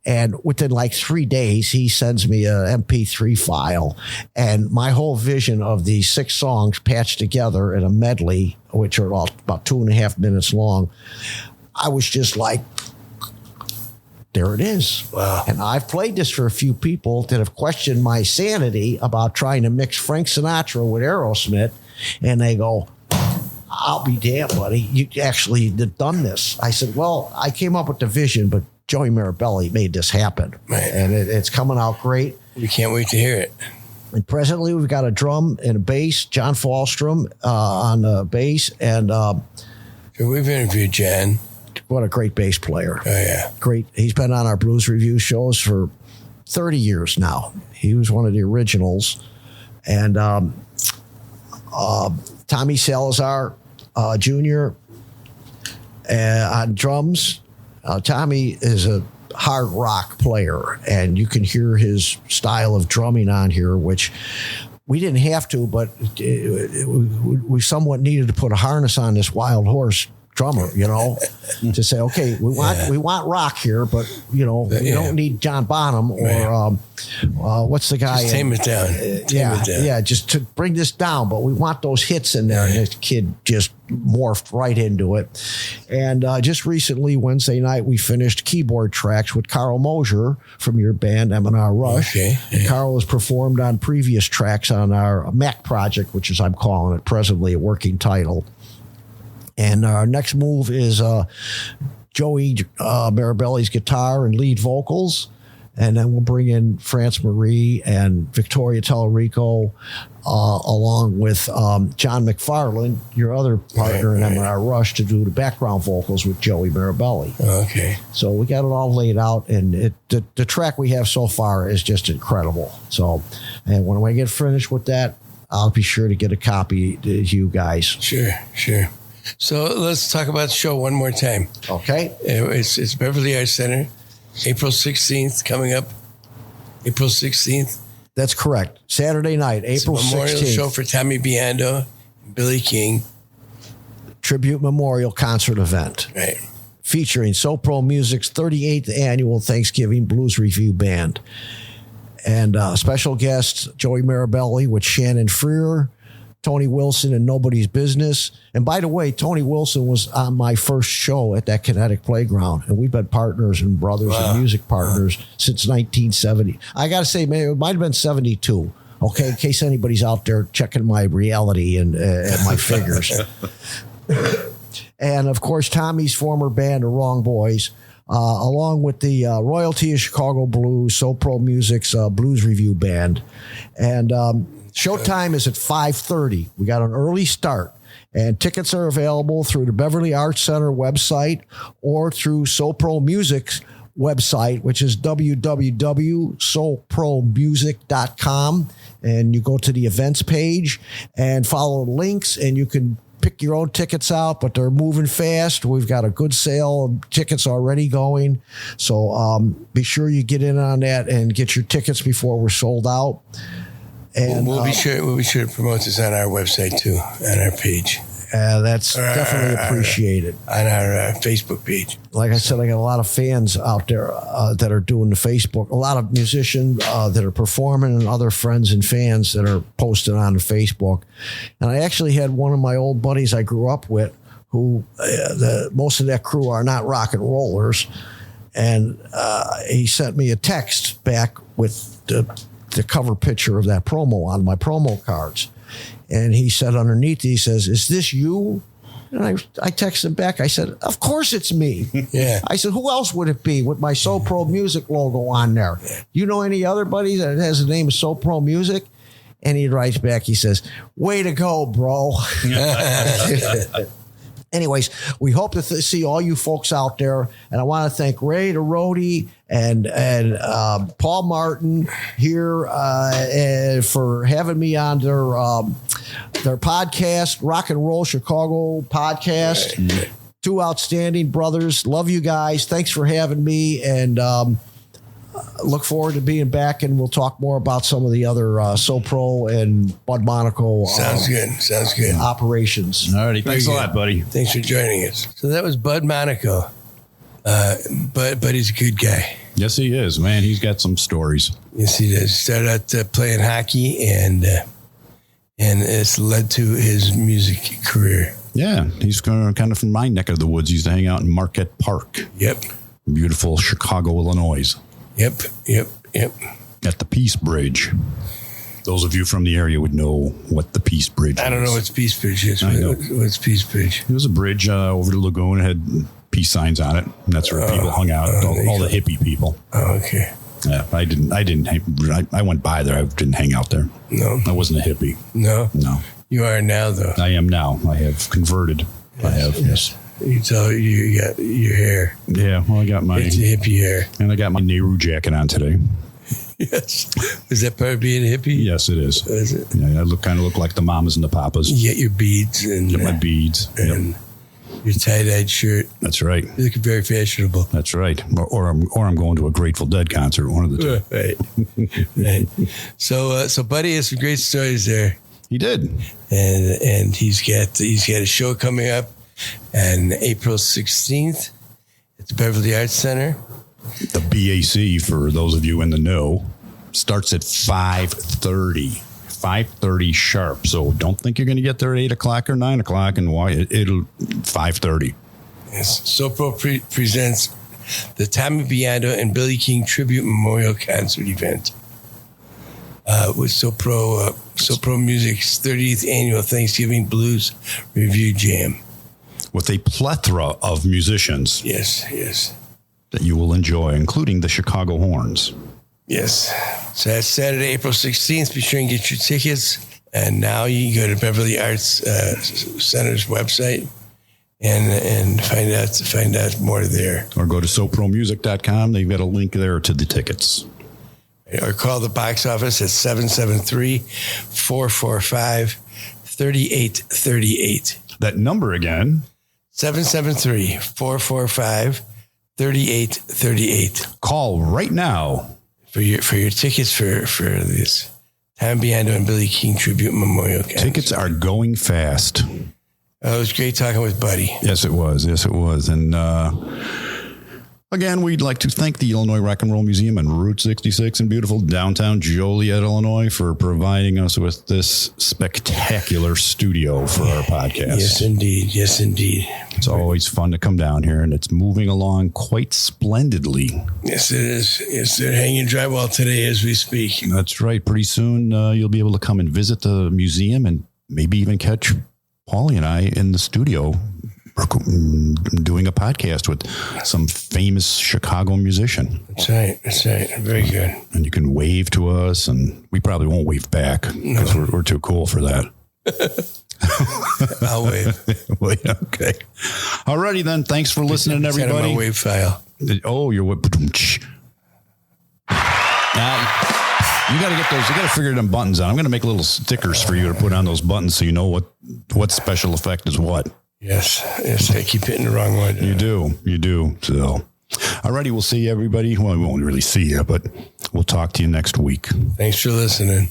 and within like 3 days, he sends me a MP3 file, and my whole vision of these 6 songs patched together in a medley, which are all about 2.5 minutes long. I was just like, there it is. Wow. And I've played this for a few people that have questioned my sanity about trying to mix Frank Sinatra with Aerosmith. And they go, I'll be damned, buddy. You actually done this. I said, well, I came up with the vision, but Joey Mirabelli made this happen. Right. And it's coming out great. We can't wait to hear it. And presently we've got a drum and a bass, John Fallstrom on the bass. And We've interviewed Jan. what a great bass player. Oh, yeah. Great. He's been on our blues review shows for 30 years now. He was one of the originals. And Tommy Salazar Jr. On drums. Tommy is a hard rock player, and you can hear his style of drumming on here, which we didn't have to, but we somewhat needed to put a harness on this wild horse drummer, to say, okay, we want rock here, but we don't need John Bonham or what's the guy? Just tame it down. Just to bring this down, but we want those hits in there. And this kid just morphed right into it. And just recently, Wednesday night, we finished keyboard tracks with Carl Mosier from your band M&R Rush. Okay. And Carl has performed on previous tracks on our Mac project, which is, I'm calling it presently a working title. And our next move is Joey Mirabelli's guitar and lead vocals. And then we'll bring in France Marie and Victoria Tellerico, along with John McFarland, your other partner in M&R Rush, to do the background vocals with Joey Mirabelli. Okay. So we got it all laid out, and the track we have so far is just incredible. So, and when I get finished with that, I'll be sure to get a copy to you guys. Sure. So let's talk about the show one more time. Okay. It's Beverly Arts Center, April 16th, coming up. April 16th. That's correct. Saturday night, April 16th. It's a memorial show for Tommy Biando and Billy King. Tribute memorial concert event. Right. Featuring SoPro Music's 38th annual Thanksgiving Blues Review Band. And special guests, Joey Mirabelli with Shannon Freer, Tony Wilson and Nobody's Business. And by the way, Tony Wilson was on my first show at that Kinetic Playground. And we've been partners and brothers and music partners since 1970. I got to say, man, it might have been 72. Okay, in case anybody's out there checking my reality and my figures. And, of course, Tommy's former band, the Wrong Boys, along with the Royalty of Chicago Blues, SoPro Music's Blues Review Band. And showtime is at 5:30. We got an early start, and tickets are available through the Beverly Arts Center website or through SoPro Music's website, which is www.soulpromusic.com. And you go to the events page and follow the links, and you can pick your own tickets out, but they're moving fast. We've got a good sale of tickets already going. So be sure you get in on that and get your tickets before we're sold out. And we'll be sure to promote this on our website too, on our page. That's definitely appreciated. On our Facebook page. Like I said, I got a lot of fans out there that are doing the Facebook. A lot of musicians that are performing, and other friends and fans that are posting on the Facebook. And I actually had one of my old buddies I grew up with, who most of that crew are not rock and rollers, and he sent me a text back with the cover picture of that promo on my promo cards. And he said underneath, he says, "Is this you?" And I texted him back. I said, "Of course it's me." Yeah. I said, "Who else would it be with my So Pro Music logo on there? You know any other buddy that has the name of So Pro Music?" And he writes back, he says, "Way to go, bro." Anyways, we hope to see all you folks out there. And I want to thank Ray the Roadie and Paul Martin here for having me on their podcast, Rock and Roll Chicago podcast. Right. Two outstanding brothers. Love you guys. Thanks for having me. And look forward to being back, and we'll talk more about some of the other So Pro and Bud Monaco. Sounds good. Operations. All righty. Thanks a lot, buddy. Thanks for joining us. So that was Bud Monaco. But he's a good guy. Yes, he is, man. He's got some stories. Yes, he does. Started out playing hockey, and it's led to his music career. Yeah, he's kind of from my neck of the woods. He used to hang out in Marquette Park. Yep. Beautiful Chicago, Illinois. Yep. At the Peace Bridge. Those of you from the area would know what the Peace Bridge is. I don't know what Peace Bridge is. What's Peace Bridge? It was a bridge over the lagoon. It had peace signs on it. And that's where people hung out. All the hippie people. Oh, okay. Yeah, I went by there. I didn't hang out there. No. I wasn't a hippie. No? No. You are now, though. I am now. I have converted. Yes. You tell you got your hair. Yeah, well, I got my it's hippie hair. And I got my Nehru jacket on today. Yes. Is that part of being a hippie? Yes, it is. Is it? Yeah, I kind of look like the mamas and the papas. You get your beads. And get my beads. And your tie-dyed shirt. That's right. You look very fashionable. That's right. Or I'm going to a Grateful Dead concert, one of the two. Right. So Buddy has some great stories there. He did. And he's got a show coming up on April 16th at the Beverly Arts Center. The BAC, for those of you in the know, starts at 5:30 sharp. So don't think you're going to get there at 8 o'clock or 9 o'clock, and why it'll 5:30. Yes. SoPro presents the Tommy Biondo and Billy King Tribute Memorial Concert event with SoPro Music's 30th annual Thanksgiving Blues Review Jam. With a plethora of musicians. Yes. That you will enjoy, including the Chicago Horns. Yes. So that's Saturday, April 16th. Be sure and get your tickets. And now you can go to Beverly Arts Center's website and find out more there. Or go to sopromusic.com. They've got a link there to the tickets. Or call the box office at 773-445-3838. That number again. 773-445-3838. Call right now for your tickets for this Tommy Biondo and Billy King Tribute Memorial Concert. Tickets are going fast. It was great talking with Buddy. Yes, it was. And again, we'd like to thank the Illinois Rock and Roll Museum on Route 66 in beautiful downtown Joliet, Illinois, for providing us with this spectacular studio for our podcast. Yes, indeed. It's always fun to come down here, and it's moving along quite splendidly. Yes, it is. Yes, they're hanging drywall today as we speak. That's right. Pretty soon, you'll be able to come and visit the museum and maybe even catch Paulie and I in the studio doing a podcast with some famous Chicago musician. That's right. Very good. And you can wave to us, and we probably won't wave back because we're too cool for that. I'll wave. Well, yeah, okay. Alrighty then. Thanks for listening, everybody. Send him a wave file. Oh, you're what? You got to get those. You got to figure them buttons out. I'm going to make little stickers for you to put on those buttons so you know what special effect is what. Yes. I keep hitting the wrong one. You do. So, alrighty, we'll see everybody. Well, we won't really see you, but we'll talk to you next week. Thanks for listening.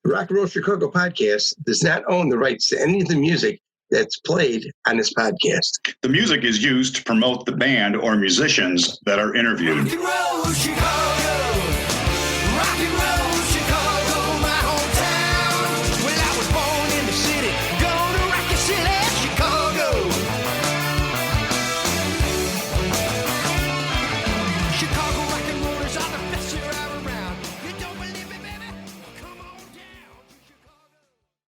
The Rock and Roll Chicago podcast does not own the rights to any of the music that's played on this podcast. The music is used to promote the band or musicians that are interviewed. Rock and Roll Chicago.